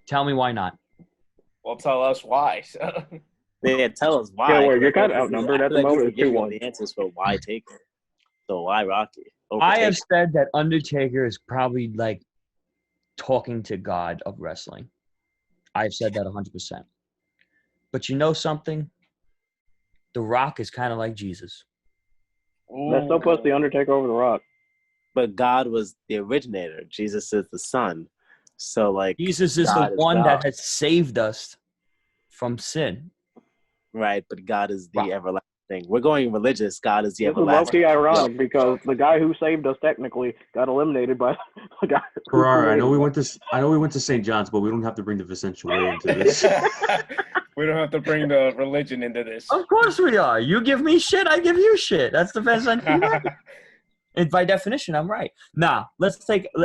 Tell me why not. Well, tell us why. Yeah, tell us why. Yeah, well, you're kind of outnumbered at the moment. It's 2-1. The answers for why Taker. So why Rocky? I have said that Undertaker is probably like talking to God of wrestling. I've said that 100%. But you know something? The Rock is kind of like Jesus. That still puts the Undertaker over the Rock. But God was the originator. Jesus is the Son. So, like, Jesus is God the one God, that has saved us from sin. right? But God is the Wow. everlasting. We're going religious. God is the This is everlasting. low-key ironic because the guy who saved us technically got eliminated by the guy who Ferrara, I know we created us. went to St. John's, but we don't have to bring the Vicential Way into this. We don't have to bring the religion into this. Of course we are. You give me shit, I give you shit. That's the best I can do. And by definition, I'm right. Now,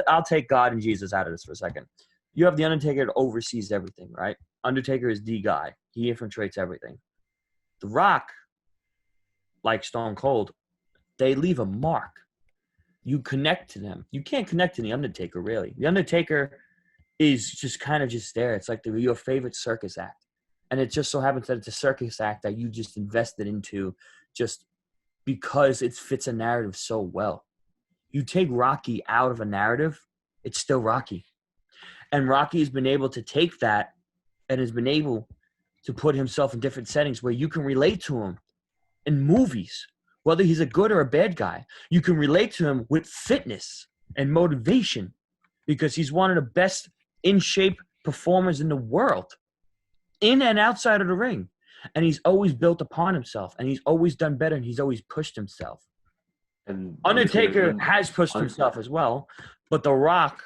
I'll take God and Jesus out of this for a second. You have the Undertaker that oversees everything, right? Undertaker is the guy. He infiltrates everything. The Rock, like Stone Cold, they leave a mark. You connect to them. You can't connect to the Undertaker, really. The Undertaker is just kind of just there. It's like your favorite circus act. And it just so happens that it's a circus act that you just invested into just because it fits a narrative so well. You take Rocky out of a narrative, it's still Rocky. And Rocky has been able to take that and has been able to put himself in different settings where you can relate to him in movies, whether he's a good or a bad guy. You can relate to him with fitness and motivation because he's one of the best in-shape performers in the world, in and outside of the ring. And he's always built upon himself, and he's always done better, and he's always pushed himself. And Undertaker has pushed himself as well, but The Rock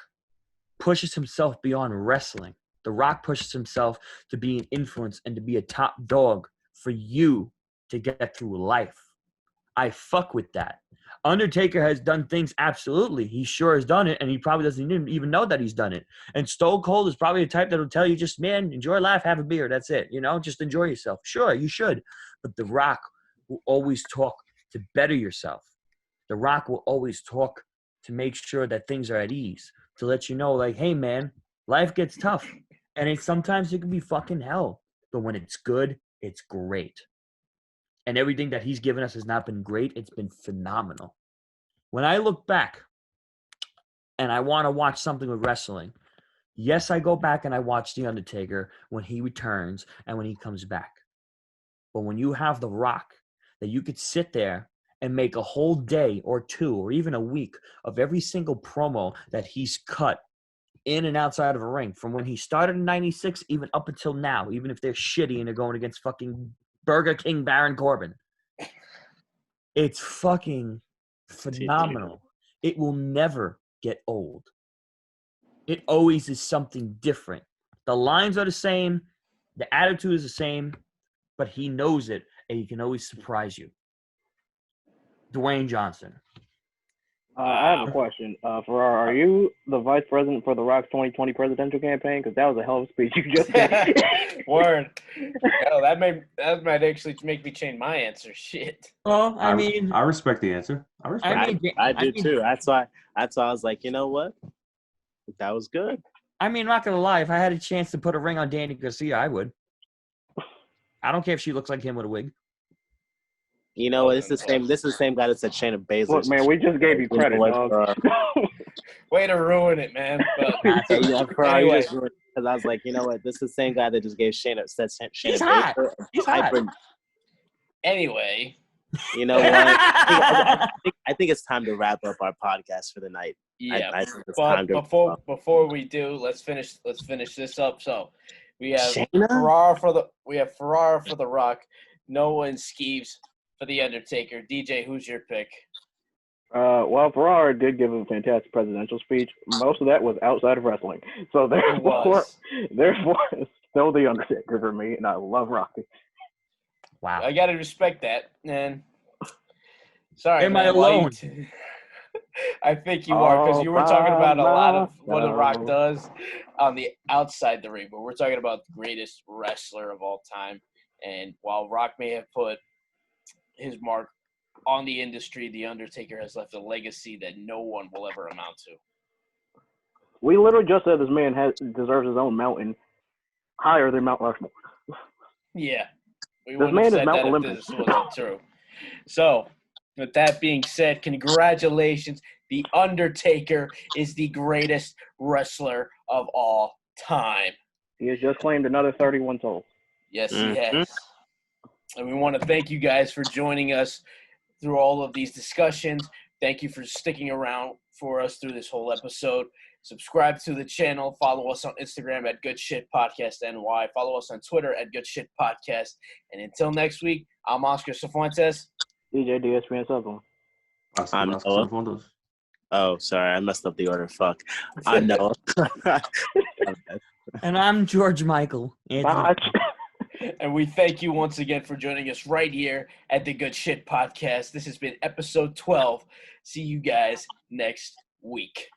pushes himself beyond wrestling. The Rock pushes himself to be an influence and to be a top dog for you to get through life. I fuck with that. Undertaker has done things, absolutely. He sure has done it, and he probably doesn't even know that he's done it. And Stone Cold is probably the type that will tell you just, man, enjoy life, have a beer, that's it. You know, just enjoy yourself. Sure, you should. But The Rock will always talk to better yourself. The Rock will always talk to make sure that things are at ease, to let you know, like, hey, man, life gets tough. And sometimes it can be fucking hell. But when it's good, it's great. And everything that he's given us has not been great. It's been phenomenal. When I look back and I want to watch something with wrestling, yes, I go back and I watch The Undertaker when he returns and when he comes back. But when you have The Rock, that you could sit there and make a whole day or two or even a week of every single promo that he's cut in and outside of a ring, from when he started in 96 even up until now, even if they're shitty and they're going against fucking Burger King Baron Corbin. It's fucking phenomenal. It will never get old. It always is something different. The lines are the same, the attitude is the same, but he knows it, and he can always surprise you. Dwayne Johnson. I have a question. Ferrara, are you the vice president for The Rock's 2020 presidential campaign? Because that was a hell of a speech you just did. Word. Hell, that might actually make me change my answer. Shit. Well, I respect the answer. I do too. That's why I was like, you know what? That was good. I mean, I'm not going to lie. If I had a chance to put a ring on Danny Garcia, I would. I don't care if she looks like him with a wig. You know, it's the same. This is the same guy that said Shayna Baszler. Look, man, we just gave you credit, dog. Way to ruin it, man. But, anyway. Because I was like, you know what? This is the same guy that just gave Shayna Baszler. He's hot. Anyway. You know what? I think it's time to wrap up our podcast for the night. Yeah, I think it's but time to before we do, let's finish this up. So we have Shayna? Ferrara for the Rock, Noah and Skeeves for the Undertaker. DJ, who's your pick? Well, Ferrara did give a fantastic presidential speech. Most of that was outside of wrestling, so therefore, it's still the Undertaker for me, and I love Rocky. Wow, I gotta respect that, man. Sorry, am I alone? I think you are, because you were talking about a lot of what The Rock does on the outside the ring, but we're talking about the greatest wrestler of all time. And while Rock may have put his mark on the industry, The Undertaker has left a legacy that no one will ever amount to. We literally just said this man deserves his own mountain higher than Mount Rushmore. Yeah. We This man is Mount Olympus. This wasn't true. So, with that being said, congratulations. The Undertaker is the greatest wrestler of all time. He has just claimed another 31 souls. Yes, he has. And we want to thank you guys for joining us through all of these discussions. Thank you for sticking around for us through this whole episode. Subscribe to the channel. Follow us on Instagram at Good Shit Podcast NY. Follow us on Twitter at Good Shit Podcast. And until next week, I'm Oscar Cifuentes. DJ DSP Southern. I'm Noah. Oh, sorry, I messed up the order. Fuck. I know. And I'm George Michael. And we thank you once again for joining us right here at the Good Shit Podcast. This has been episode 12. See you guys next week.